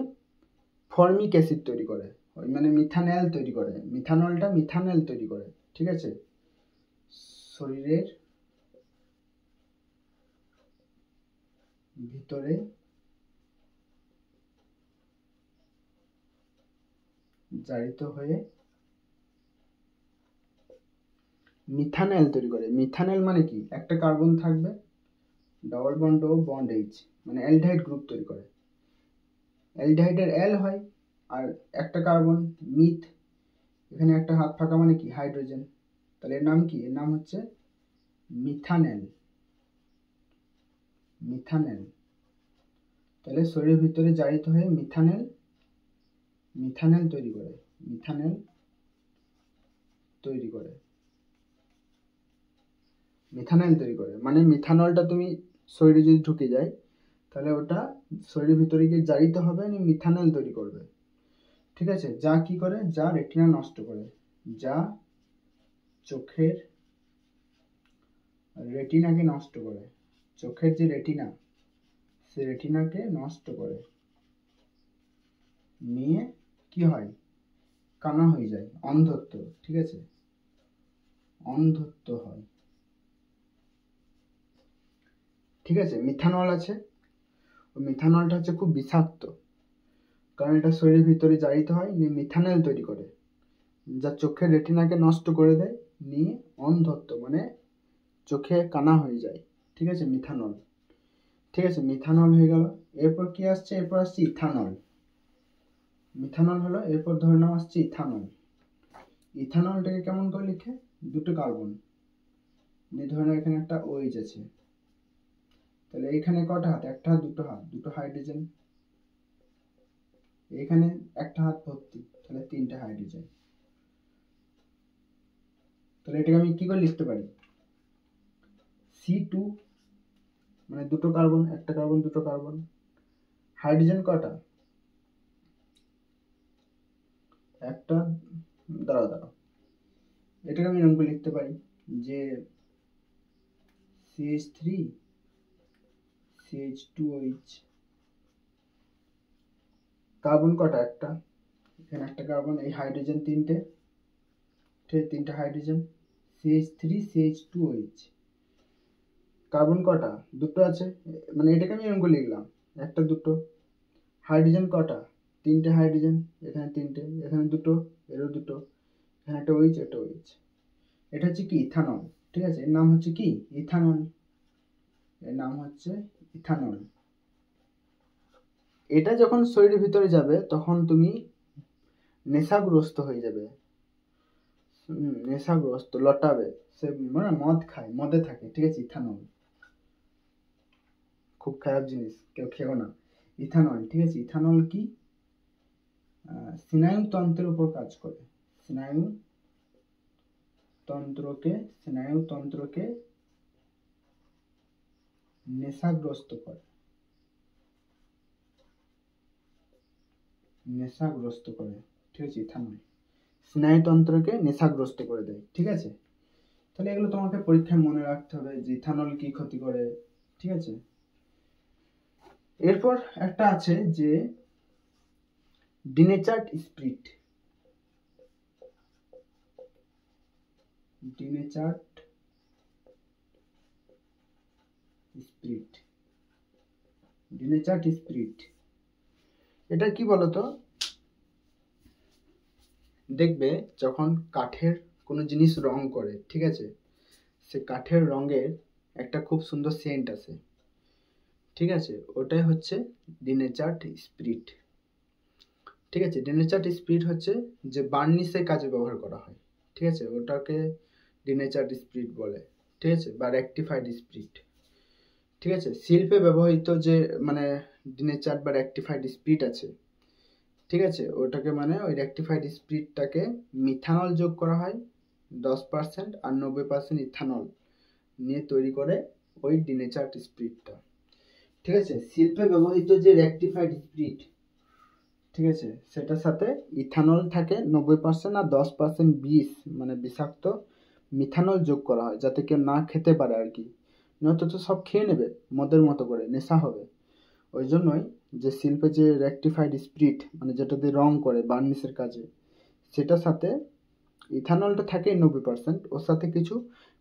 ফর্মিক অ্যাসিড তৈরি করে, মানে মিথানেল তৈরি করে। মিথানলটা মিথানেল তৈরি করে। ঠিক আছে, শরীরের ভিতরে জারিত হয়ে মিথানেল তৈরি করে। মিথানেল মানে কি? একটা কার্বন থাকবে, double bond O bond H, মানে অ্যালডিহাইড গ্রুপ তৈরি করে। অ্যালডিহাইডের অ্যাল হয়, আর একটা কার্বন মিথ, এখানে একটা হাত ফাঁকা মানে কি? হাইড্রোজেন। তাহলে এর নাম কি? এর নাম হচ্ছে মিথানেল। মিথানেল তাহলে শরীরের ভিতরে জারিত হয়ে মিথানেল মিথানেল তৈরি করে। মিথানেল তৈরি করে, মিথানেল তৈরি করে, মানে মিথানলটা তুমি শরীরে যদি ঢুকে যায় তাহলে ওটা শরীরের ভিতরে গিয়ে জারিত হবে, মিথানেল তৈরি করবে। ঠিক আছে, যা কি করে? যা রেটিনা নষ্ট করে, যা চোখের রেটিনাকে নষ্ট করে। চোখের যে রেটিনা, সে রেটিনাকে নষ্ট করে, নিয়ে কি হয়? কানা হয়ে যায়, অন্ধত্ব। ঠিক আছে, অন্ধত্ব হয়। ঠিক আছে, মিথানল আছে, ওই মিথানলটা হচ্ছে খুব বিষাক্ত, কারণ এটা শরীরের ভিতরে জারিত হয়, নিয়ে মিথানেল তৈরি করে, যা চোখের রেটিনাকে নষ্ট করে দেয়, নিয়ে অন্ধত্ব মানে চোখে কানা হয়ে যায়। ঠিক আছে, মিথানল। ঠিক আছে, মিথানল হয়ে গেল। এরপর কি আসছে? এরপর আসছে ইথানল। মিথানল হলো, এরপর ধরে নাও আসছে ইথানল। ইথানলটাকে কেমন করে লিখে? দুটো কার্বন নিয়ে ধরে নাও এখানে একটা OH আছে, তাহলে এখানে কটা হাত? একটা হাত, দুটো হাত, দুটো হাইড্রোজেন। এখানে একটা হাত ভর্তি, তাহলে তিনটা হাইড্রোজেন। তাহলে এটাকে আমি কি করে লিখতে পারি? C2 মানে দুটো কার্বন, একটা কার্বন, দুটো কার্বন। হাইড্রোজেন কটা? একটা। দাঁড়াও, এটাকে আমি এরকম করে লিখতে পারি যে CH3 CH2OH। কার্বন কটা? একটা। এখানে একটা কার্বন, এই হাইড্রোজেন তিনটে, ঠিক তিনটে হাইড্রোজেন। CH3 CH2OH। কার্বন কটা? দুটো আছে, মানে এটাকে আমি এরকম করে লিখলাম, একটা দুটো। হাইড্রোজেন কটা? তিনটে হাইড্রোজেন, এখানে তিনটে, এখানে দুটো, এরও দুটো, এখানে একটা OH, একটা OH। এটা হচ্ছে কি? ইথানল। ঠিক আছে, এর নাম হচ্ছে কি? ইথানল। এর নাম হচ্ছে ইথানল। এটা যখন শরীরের ভিতরে যাবে তখন তুমি নেশাগ্রস্ত হয়ে যাবে। নেশাগ্রস্ত, লটাবে, সে মানে মদ খায়, মদে থাকে। ঠিক আছে, ইথানল খুব খারাপ জিনিস, কেউ খেও না ইথানল। ঠিক আছে, ইথানল কি? স্নায়ুতন্ত্রের উপর কাজ করে। স্নায়ুতন্ত্রকে নেশাগ্রস্ত করে। ঠিক আছে, ইথানল স্নায়ুতন্ত্রকে নেশাগ্রস্ত করে দেয়। ঠিক আছে, তাহলে এগুলো তোমাকে পরীক্ষায় মনে রাখতে হবে যে ইথানল কি ক্ষতি করে। ঠিক আছে, এরপর একটা আছে যে ডিনেচার্ড স্পিরিট। ডিনেচার্ড স্পিরিট এটা কি বলতো? দেখবে যখন কাঠের কোনো জিনিস রং করে, ঠিক আছে, সে কাঠের রঙের একটা খুব সুন্দর সেন্ট আছে। ঠিক আছে, ওটাই হচ্ছে ডিনেচার্ড স্পিরিট। ঠিক আছে, ডিনেচার্ড স্পিরিট হচ্ছে যে বার্নিশের কাজে ব্যবহার করা হয়। ঠিক আছে, ওটাকে ডিনেচার্ড স্পিরিট বলে। ঠিক আছে, বা রেকটিফাইড স্পিরিট। ঠিক আছে, শিল্পে ব্যবহৃত যে মানে ডিনেচার্ড বা রেকটিফাইড স্পিরিট আছে, ঠিক আছে, ওটাকে মানে ওই রেকটিফাইড স্পিরিটটাকে মিথানল যোগ করা হয় 10% আর 90% ইথানল নিয়ে তৈরি করে ওই ডিনেচার্ড স্পিরিটটা। ঠিক আছে, শিল্পে ব্যবহৃত যে রেকটিফাইড স্পিরিট, ঠিক আছে, সেটার সাথে ইথানল থাকে 90% আর 10% বিষ মানে বিষাক্ত মিথানল যোগ করা হয়, যাতে কেউ না খেতে পারে আর কি, নয়তো তো সব খেয়ে নেবে মদের মতো করে, নেশা হবে। ওই জন্যই যে শিল্পে যে রেকটিফাইড স্পিরিট মানে যেটা দিয়ে রং করে বার্নিশের কাজে, সেটার সাথে ইথানলটা থাকে 90%, ওর সাথে কিছু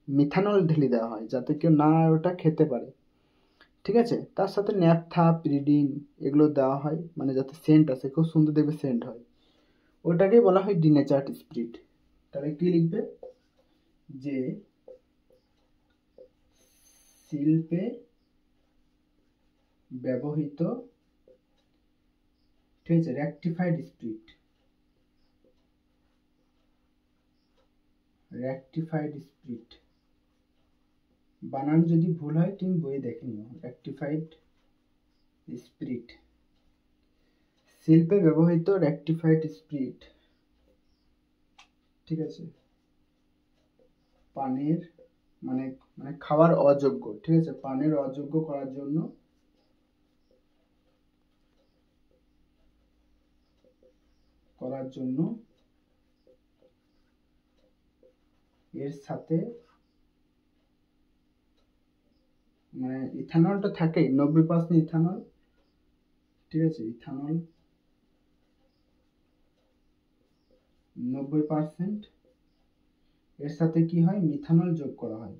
মিথানল ঢেলে দেওয়া হয় যাতে কেউ না ওটা খেতে পারে। ঠিক আছে, তার সাথে ন্যাপথা, পিরিডিন এগুলো দেওয়া হয়, মানে যাতে সেন্ট আসে, খুব সুন্দর দেখবে সেন্ট হয়। ওটাকেই বলা হয় ডিনেচার্ড স্পিরিট। তাহলে কি লিখবে? যে শিল্পে ব্যবহৃত, ঠিক আছে, রেকটিফাইড স্পিরিট। বানান যদি ভুল হয় তুমি বইয়ে দেখে নিও। রেকটিফাইড স্পিরিট, শিল্পে ব্যবহৃত রেকটিফাইড স্পিরিট। ঠিক আছে, পানের মানে মানে খাওয়ার অযোগ্য, ঠিক আছে, পানের অযোগ্য করার জন্য এর সাথে মানে ইথানলটা থাকেই 90% ইথানল। ঠিক আছে, ইথানল 90%, এর সাথে কি হয়? মিথানল যোগ করা হয়।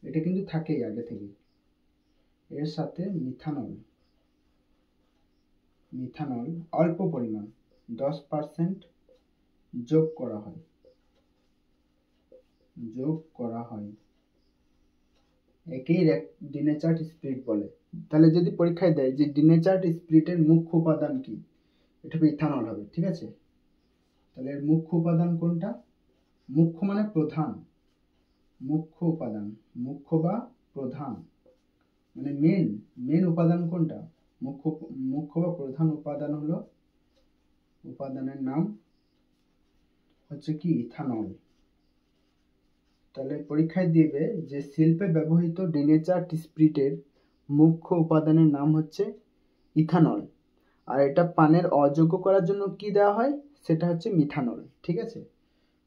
এটা কিন্তু থাকেই আগে থেকে। এর সাথে মিথানল অল্প পরিমাণ 10% যোগ করা হয়। একেই ডিনেচার্ড স্পিরিট বলে। তাহলে যদি পরীক্ষায় দেয় যে ডিনেচার্ড স্পিরিটের মুখ্য উপাদান কি, এটা ইথানল হবে। ঠিক আছে, তাহলে এর মুখ্য উপাদান কোনটা? মুখ্য মানে প্রধান, মুখ্য উপাদান, মুখ্য বা প্রধান মানে মেন উপাদান কোনটা, মুখ্য বা প্রধান উপাদান হলো, উপাদানের নাম হচ্ছে কি ইথানল। তাহলে পরীক্ষায় দিবে যে শিল্পে ব্যবহৃত ডিনেচার্ড স্পিরিটের মুখ্য উপাদানের নাম হচ্ছে ইথানল, আর এটা পানের অযোগ্য করার জন্য কি দেওয়া হয়, সেটা হচ্ছে মিথানল। ঠিক আছে,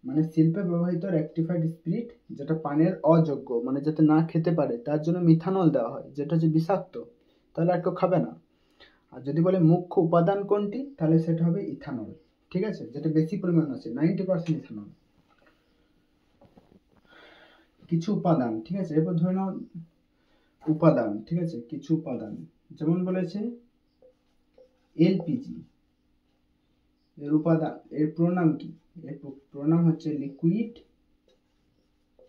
মানে শিল্পে ব্যবহৃত রেকটিফাইড স্পিরিট যেটা পানের অযোগ্য, মানে যাতে না খেতে পারে, তার জন্য মিথানল দেওয়া হয়, যেটা হচ্ছে বিষাক্ত, তাহলে আর কেউ খাবে না। আর যদি বলে মুখ্য উপাদান কোনটি, তাহলে সেটা হবে ইথানল। ঠিক আছে, যেটা বেশি পরিমাণ আছে, 90% ইথানল। কিছু উপাদান, ঠিক আছে, এরপর ধরে নাও উপাদান, ঠিক আছে, কিছু উপাদান যেমন বলেছে এলপিজি, এর উপাদান, এর প্রোনাম কি, এর প্রোনাম হচ্ছে লিকুইড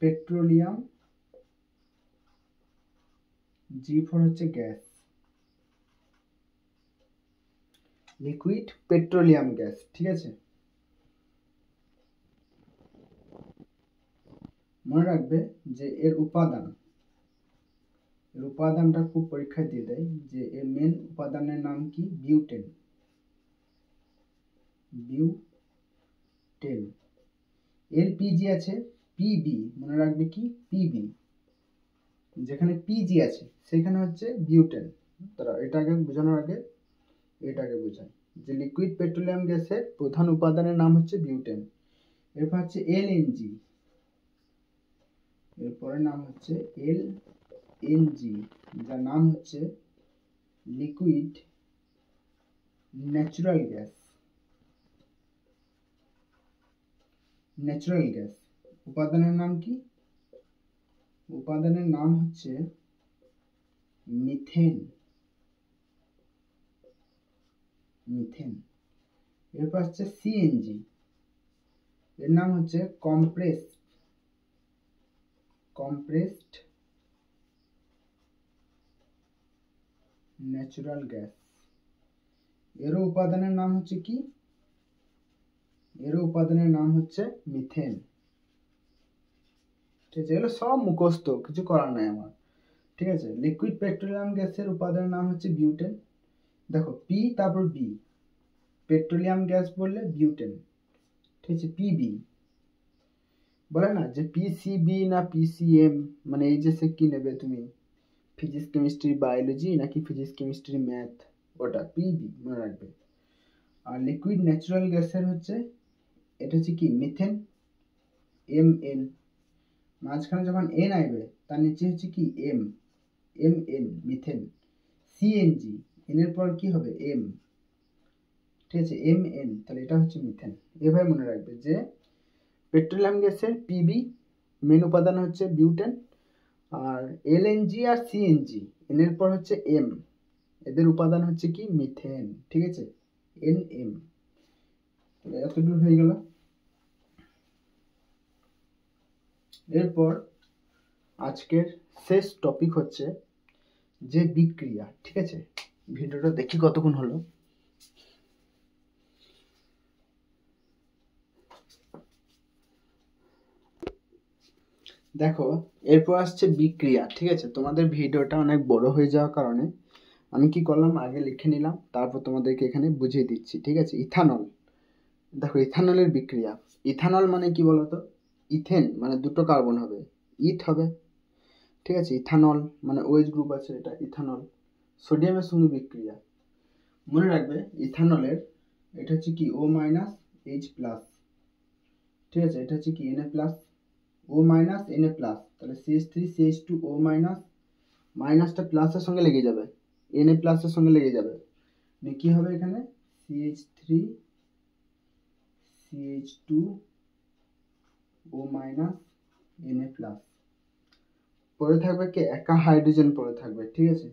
পেট্রোলিয়াম, জি ফর হচ্ছে গ্যাস, লিকুইড পেট্রোলিয়াম গ্যাস। ঠিক আছে, মনে রাখবে যে এর উপাদানটা খুব পরীক্ষায় দিয়ে দেয়, যে এর মেন উপাদানের নাম কি, বিউটেন। এলপিজি আছে, পিবি, মনে রাখবে কি পিবি, যেখানে পিজি আছে সেখানে হচ্ছে বিউটেন। তারা এটাকে বোঝানোর আগে এটাকে বোঝায় যে লিকুইড পেট্রোলিয়াম গ্যাসের প্রধান উপাদানের নাম হচ্ছে বিউটেন। এরপর হচ্ছে এলএনজি, এরপরের নাম হচ্ছে এলএনজি, যার নাম হচ্ছে liquid natural gas. Natural gas উপাদানের নাম কি, উপাদানের নাম হচ্ছে মিথেন। এরপর হচ্ছে সিএনজি, এর নাম হচ্ছে কম্প্রেসড ন্যাচারাল গ্যাস। এরও উপাদানের নাম হচ্ছে কি, এরও উপাদানের নাম হচ্ছে মিথেন। ঠিক আছে, এগুলো সব মুখস্থ, কিছু করার নাই আমার। ঠিক আছে, লিকুইড পেট্রোলিয়াম গ্যাসের উপাদানের নাম হচ্ছে বিউটেন। দেখো পি তারপর বি, পেট্রোলিয়াম গ্যাস বললে বিউটেন। ঠিক আছে, পিবি বলে না যে পিসিবি না পিসিএম, মানে এই যে সে কি নেবে তুমি, ফিজিক্স কেমিস্ট্রি বায়োলজি নাকি ফিজিক্স কেমিস্ট্রি ম্যাথ, ওটা পিবি মনে রাখবে। আর লিকুইড ন্যাচারাল গ্যাসের হচ্ছে, এটা হচ্ছে কি মিথেন, এমএন, মাঝখানে যখন এন আইবে তার নিচে হচ্ছে কি এমএন মিথেন। সিএনজি, এন এর পর কি হবে এম, ঠিক আছে, এমএন, তাহলে এটা হচ্ছে মিথেন। এভাবে মনে রাখবে যে পেট্রোলিয়াম গ্যাসের পিবি মেন উপাদান হচ্ছে বিউটেন, আর এলএনজি আর সিএনজি এন এর পর হচ্ছে এম, এদের উপাদান হচ্ছে কি মিথেন। ঠিক আছে, এনএম। এতদূর হয়ে গেল। এরপর আজকের শেষ টপিক হচ্ছে যে বিক্রিয়া। ঠিক আছে, ভিডিওটা দেখি কতক্ষণ হলো। দেখো এরপর আসছে বিক্রিয়া। ঠিক আছে, তোমাদের ভিডিওটা অনেক বড় হয়ে যাওয়ার কারণে আমি কি করলাম, আগে লিখে নিলাম, তারপর তোমাদেরকে এখানে বুঝিয়ে দিচ্ছি। ঠিক আছে, ইথানল। দেখো ইথানলের বিক্রিয়া, ইথানল মানে কি বলতো, ইথেন মানে দুটো কার্বন হবে, ইথ হবে। ঠিক আছে, ইথানল মানে ওএইচ গ্রুপ আছে, এটা ইথানল, সোডিয়ামের সঙ্গে বিক্রিয়া। মনে রাখবে ইথানলের এটা হচ্ছে কি ও মাইনাস এইচ প্লাস। ঠিক আছে, এটা হচ্ছে কি Na প্লাস, ও মাইনাস Na প্লাস, তাহলে CH3CH2 ও মাইনাস, মাইনাসটা প্লাসের সঙ্গে লেগে যাবে, Na প্লাসের সঙ্গে লেগে যাবে, কি হবে এখানে CH3CH2 ও মাইনাস Na প্লাস। পরে থাকবে কি একা হাইড্রোজেন পরে থাকবে। ঠিক আছে,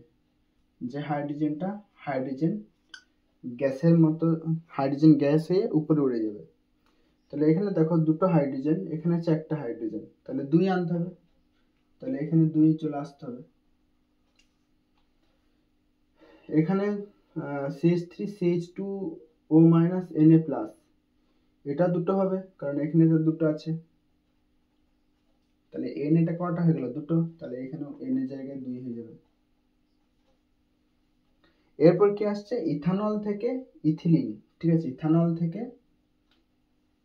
যে হাইড্রোজেনটা হাইড্রোজেন গ্যাসের মতো, হাইড্রোজেন গ্যাস হয়ে উপরে উড়ে যাবে। তাহলে এখানে দেখো দুটো হাইড্রোজেন, এখানে হচ্ছে একটা হাইড্রোজেন, তাহলে 2 আনতে হবে, তাহলে এখানে 2 চলে আসতে হবে। এখানে CH3CH2 ও মাইনাস Na প্লাস, এটা দুটো হবে কারণ এখানে তো দুটো আছে, তাহলে Na টা কটা হয়ে গেল দুটো, তাহলে এখানেও Na জায়গায় 2 হয়ে যাবে। এরপর কি আসছে, ইথানল থেকে ইথিলিন। ঠিক আছে, ইথানল থেকে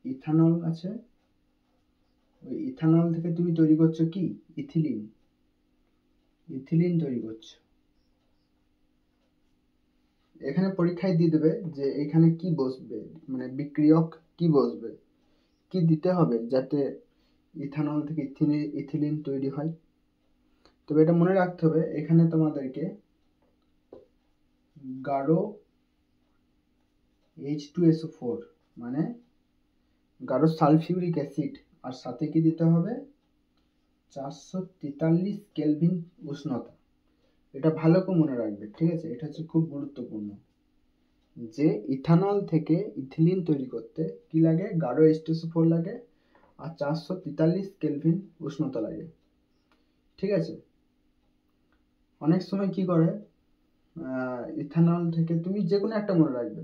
ইথানল আছে, ওই ইথানল থেকে তুমি তৈরি করছো কি, ইথিলিন। ইথিলিন তৈরি করছো। এখানে পরীক্ষায় দিয়ে দেবে যে এখানে কি বসবে, মানে বিক্রিয়ক কি বসবে, কি দিতে হবে যাতে ইথানল থেকে ইথিলিন তৈরি হয়। তবে এটা মনে রাখতে হবে, এখানে তোমাদেরকে গাঢ় H2SO4 মানে গাঢ় সালফিউরিক অ্যাসিড, আর সাথে কি দিতে হবে, 443 কেলভিন উষ্ণতা। এটা ভালো করে মনে রাখবে, ঠিক আছে, এটা হচ্ছে খুব গুরুত্বপূর্ণ, যে ইথানল থেকে ইথিলিন তৈরি করতে কি লাগে, গাঢ় H2SO4 লাগে আর 443 কেলভিন উষ্ণতা লাগে। ঠিক আছে, অনেক সময় কি করে, ইথানল থেকে তুমি যে কোনো একটা মনে রাখবে,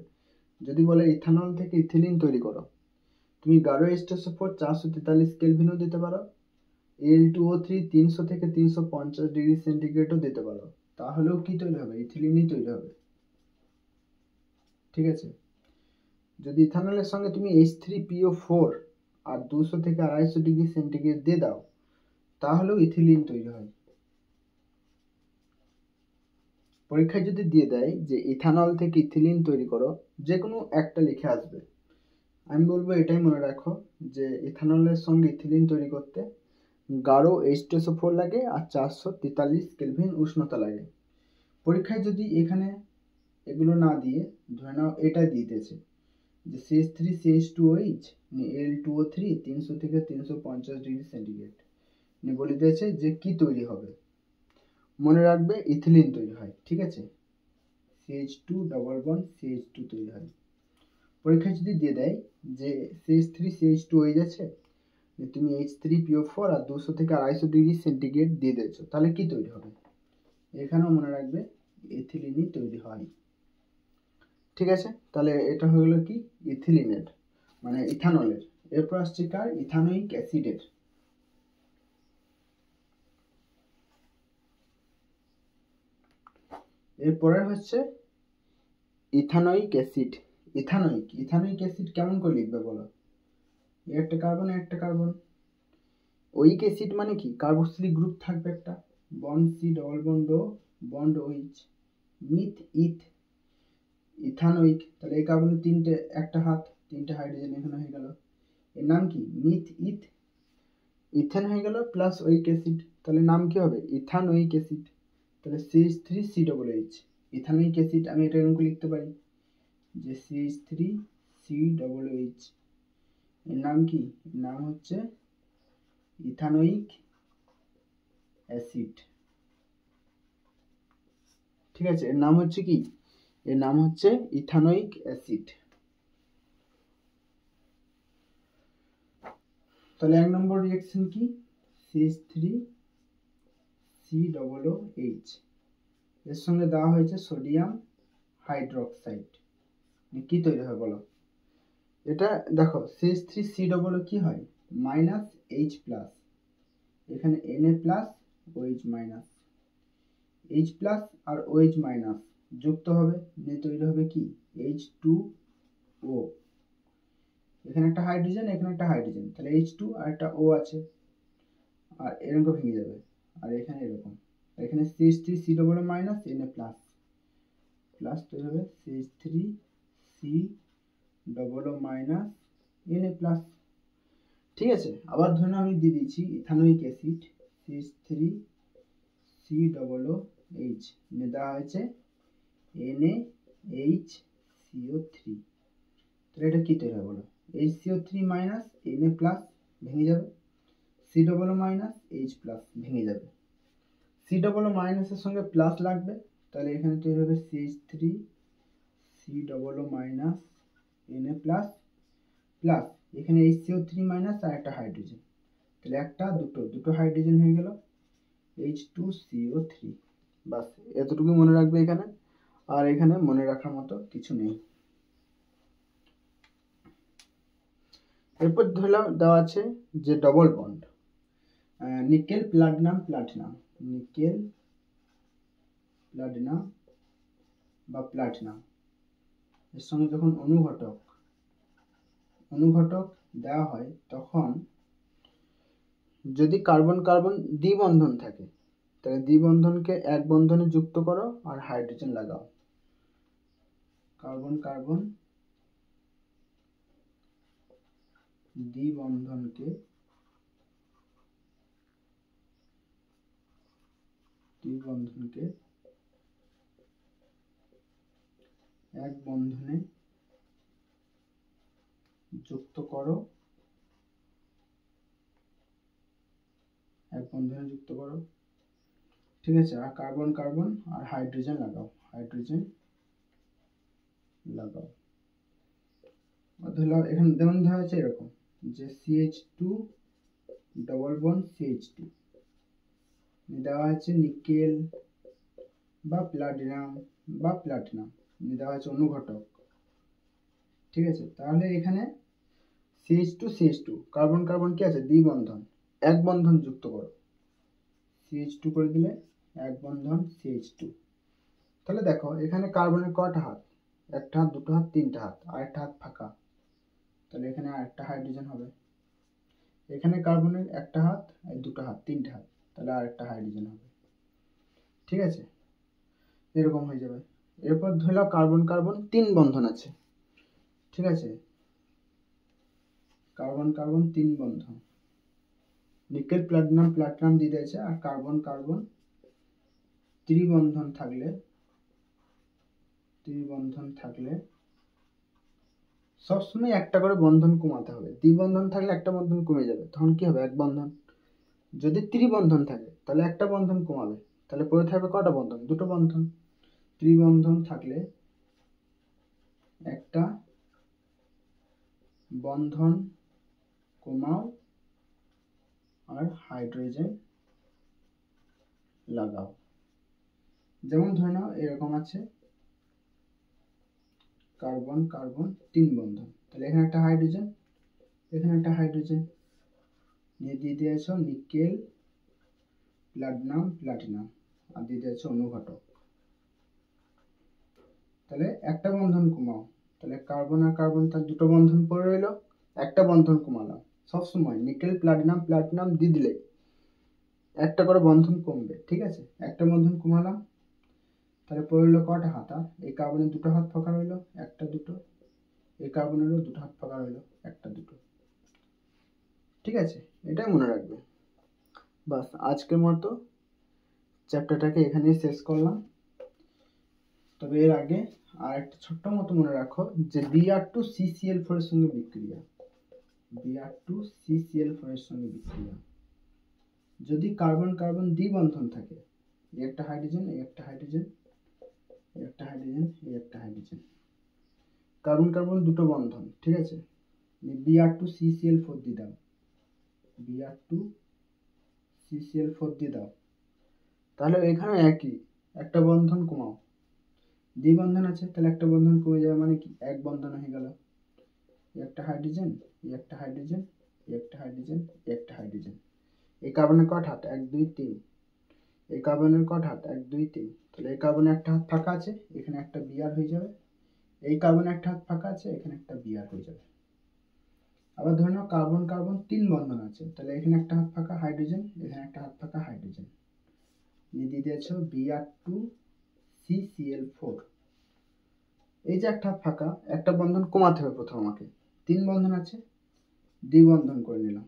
যদি বলে ইথানল থেকে ইথিলিন তৈরি করো, তুমি গাঢ় H2SO4 443 কেলভিনও দিতে পারো, Al2O3 300 থেকে 350 ডিগ্রি সেন্টিগ্রেডও দিতে পারো, তাহলেও কি তৈরি হবে, ইথিলিনই তৈরি হবে। ঠিক আছে, যদি ইথানলের সঙ্গে তুমি H3PO4 আর 200 থেকে 250 ডিগ্রি সেন্টিগ্রেড দিয়ে দাও, তাহলেও ইথিলিন তৈরি হয়। পরীক্ষায় যদি দিয়ে দেয় যে ইথানল থেকে ইথিলিন তৈরি করো, যে কোনো একটা লিখে আসবে, আমি বলবো এটাই মনে রাখো যে ইথানলের সঙ্গে ইথিলিন তৈরি করতে গাঢ় H2SO4 লাগে আর 443 কেলভিন উষ্ণতা লাগে। পরীক্ষায় যদি এখানে এগুলো না দিয়ে ধরে নাও এটা দিতেছে যে CH3CH2OH Al2O3 300 থেকে 350 ডিগ্রি সেন্টিগ্রেড বলে দিয়েছে যে কি তৈরি হবে, মনে রাখবে ইথিলিন তৈরি হয়। ঠিক আছে, CH2 ডবল বন্ড CH2 তৈরি হয়। পরীক্ষায় যদি দিয়ে দেয় যে CH3CH2OH আছে, তুমি H3PO4 আর 200 থেকে 250 ডিগ্রি সেন্টিগ্রেড দিয়ে দিয়েছো, তাহলে কি তৈরি হবে, এখানেও মনে রাখবে ইথিলিনই তৈরি হয়। ঠিক আছে, তাহলে এটা হয়ে গেল কি, ইথিলিনের মানে ইথানলের। এরপর আসছে কার, ইথানোয়িক অ্যাসিডের। এরপরের হচ্ছে ইথানোয়িক অ্যাসিড। ইথানোয়িক অ্যাসিড কেমন করে লিখবে বলো, একটা কার্বন একটা কার্বন। ওইক অ্যাসিড মানে কি, কার্বক্সিলিক গ্রুপ থাকবে একটা, bond C double bond O bond OH, myth ইথ, ethanoic, তাহলে এই কার্বনের তিনটে, একটা হাত, তিনটে হাইড্রোজেন এখানে হয়ে গেল, এর নাম কি, মিথ ইথ, ইথেন হয়ে গেল প্লাস ওইক অ্যাসিড, তাহলে নাম কি হবে, ইথানোয়িক অ্যাসিড। তাহলে CH3COOH ইথানোয়িক অ্যাসিড, আমি এটা এরকম লিখতে পারি যে CH3COOH, এর নাম কি, এর নাম হচ্ছে ইথানোয়িক অ্যাসিড। ঠিক আছে, এর নাম হচ্ছে কি, এর নাম হচ্ছে ইথানোয়িক অ্যাসিড। তাহলে এক নম্বর রিঅ্যাকশন কি, CH3COOH, এর সঙ্গে দেওয়া হয়েছে সোডিয়াম হাইড্রোক্সাইড, কি তৈরি হয় বলো, এটা দেখো CH3COO কি হয়, মাইনাস H প্লাস, এখানে Na plus OH minus, H plus আর OH মাইনাস যুক্ত হবে, নিয়ে তৈরি হবে কি, H2O, এখানে একটা হাইড্রোজেন এখানে একটা হাইড্রোজেন, তাহলে H2 আর একটা O আছে, আর এরকম ভেঙে যাবে, আর এখানে এরকম, এখানে CH3COO minus Na plus, plus তৈরি হবে CH3COO মাইনাস Na প্লাস। ঠিক আছে, আবার ধরুন আমি দিয়ে দিচ্ছি ইথানোয়িক অ্যাসিড CH3COOH, দেওয়া হয়েছে NaHCO3, তাহলে এটা কি তৈরি হবে বলো, HCO3 মাইনাস Na প্লাস ভেঙে যাবে, COO মাইনাস H প্লাস ভেঙে যাবে, COO মাইনাসের সঙ্গে প্লাস লাগবে, তাহলে এখানে তৈরি হবে CH3COO minus Na plus, plus এখানে HCO3 মাইনাস আর একটা হাইড্রোজেন, তাহলে একটা দুটো হাইড্রোজেন হয়ে গেল H2CO3। বাস এতটুকু মনে রাখবে এখানে, আর এখানে মনে রাখার মতো কিছু নেই। এরপর ধরলাম দেওয়া আছে যে double bond, nickel platinum platinum, nickel platinum বা প্লাটিনাম, এর সঙ্গে যখন অনুঘটক দেওয়া হয় তখন যদি কার্বন কার্বন দ্বিবন্ধন থাকে তাহলে দ্বিবন্ধনকে এক বন্ধনে যুক্ত করো আর হাইড্রোজেন লাগাও। কার্বন কার্বন দ্বিবন্ধনকে এক বন্ধনে যুক্ত করো, ঠিক আছে। আর কার্বন কার্বন আর হাইড্রোজেন লাগাও, ধরো এখানে যেমন ধরা আছে এরকম যে CH2 ডবল বন্ড CH2 দেওয়া আছে নিকেল বা প্লাটিনাম দেওয়া আছে অনুঘটক, ঠিক আছে। তাহলে এখানে CH2 কার্বন কার্বন কি আছে দ্বিবন্ধন, এক বন্ধন যুক্ত করো, CH2 করে দিলে এক বন্ধন CH2। তাহলে দেখো এখানে কার্বনের কয়টা হাত, একটা হাত, দুটো হাত, তিনটা হাত, আর একটা হাত ফাঁকা, তাহলে এখানে আরেকটা হাইড্রোজেন হবে। এখানে কার্বনের একটা হাত, আর দুটো হাত, তিনটা হাত, তাহলে আরেকটা হাইড্রোজেন হবে, ঠিক আছে। এরকম হয়ে যাবে। এরপর ধরলাম কার্বন কার্বন তিন বন্ধন আছে, ঠিক আছে। কার্বন কার্বন তিন বন্ধন, নিকেল প্লাটিনাম দিয়ে দিয়েছে। আর কার্বন কার্বন ত্রিবন্ধন থাকলে সবসময় একটা করে বন্ধন কমাতে হবে। দ্বিবন্ধন থাকলে একটা বন্ধন কমে যাবে, তখন কি হবে এক বন্ধন। যদি ত্রিবন্ধন থাকে তাহলে একটা বন্ধন কমাবে, তাহলে পড়ে থাকবে কটা বন্ধন, দুটো বন্ধন। ত্রিবন্ধন থাকলে একটা বন্ধন কমাও আর হাইড্রোজেন লাগাও। যেমন ধরে নাও এরকম আছে কার্বন কার্বন তিন বন্ধন, তাহলে এখানে একটা হাইড্রোজেন, এখানে একটা হাইড্রোজেন নিয়ে দিয়ে দিয়েছ নিকেল প্লাটিনাম আর দিয়ে দিয়েছ অনুঘটক। তাহলে একটা বন্ধন কমাও, তাহলে কার্বন আর কার্বন তার দুটো বন্ধন পড়ে রইল, একটা বন্ধন কমালাম। সবসময় নিকেল প্লাটিনাম দিয়ে দিলে একটা করে বন্ধন কমবে, ঠিক আছে। একটা বন্ধন কমালাম, তাহলে পড়ে রইল কটা হাত, আর এই কার্বনের দুটো হাত ফাঁকা রইল, একটা দুটো, এই কার্বনেরও দুটো হাত ফাঁকা রইল, একটা দুটো, ঠিক আছে। এটাই মনে রাখবে। বাস, আজকের মতো চ্যাপ্টারটাকে এখানেই শেষ করলাম। তবে এর আগে আর একটা ছোট্ট মতো মনে রাখো যে Br2CCl4 এর সঙ্গে বিক্রিয়া, যদি কার্বন কার্বন দ্বিবন্ধন থাকে, একটা হাইড্রোজেন, একটা হাইড্রোজেন, একটা হাইড্রোজেন, একটা হাইড্রোজেন, কার্বন কার্বন দুটো বন্ধন, ঠিক আছে। Br2CCl4 দিয়ে দাও, তাহলে এখানে একই, একটা বন্ধন কমাও, দ্বিবন্ধন আছে তাহলে একটা বন্ধন কমে যাবে, মানে কি এক বন্ধন হয়ে গেল। একটা হাইড্রোজেন, একটা হাইড্রোজেন, একটা হাইড্রোজেন, একটা হাইড্রোজেন। এই কার্বনের কটা হাত, 1 2 3, এই কার্বনের কটা হাত, 1 2 3, তাহলে এই কার্বনে একটা হাত ফাঁকা আছে, এখানে একটা Br হয়ে যাবে। এই কার্বনে একটা হাত ফাঁকা আছে, এখানে একটা Br হয়ে যাবে। আবার ধরে নাও কার্বন কার্বন তিন বন্ধন আছে, তাহলে এখানে একটা হাত ফাঁকা হাইড্রোজেন, এখানে একটা হাত ফাঁকা হাইড্রোজেন, নিয়ে দিয়ে দিয়েছো Br2CCl4। এই যে একটা ফাঁকা, একটা বন্ধন কমাতে হবে প্রথম আমাকে, তিন বন্ধন আছে, দ্বিবন্ধন করে নিলাম।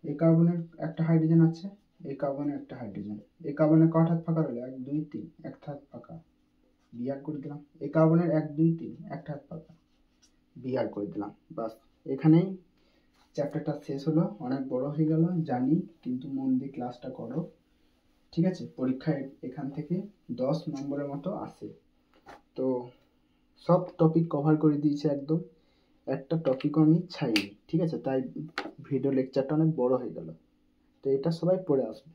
এই কার্বনের একটা হাইড্রোজেন আছে, এই কার্বনের একটা হাইড্রোজেন, এই কার্বনের কটা হাত ফাঁকা রইল, 1 2 3, একটা হাত ফাঁকা, Br করে দিলাম। এই কার্বনের 1 2 3, একটা হাত ফাঁকা, Br করে দিলাম। বাস, এখানেই চ্যাপ্টারটা শেষ হলো। অনেক বড় হয়ে গেল জানি, কিন্তু মন দিয়ে ক্লাসটা করো, ঠিক আছে। পরীক্ষায় এখান থেকে 10 নম্বরের মতো আসে, তো সব টপিক কভার করে দিয়েছে একদম, একটা টপিকও আমি ছাড়িনি, ঠিক আছে। তাই ভিডিও লেকচারটা অনেক বড় হয়ে গেল, তো এটা সবাই পড়ে আসবে।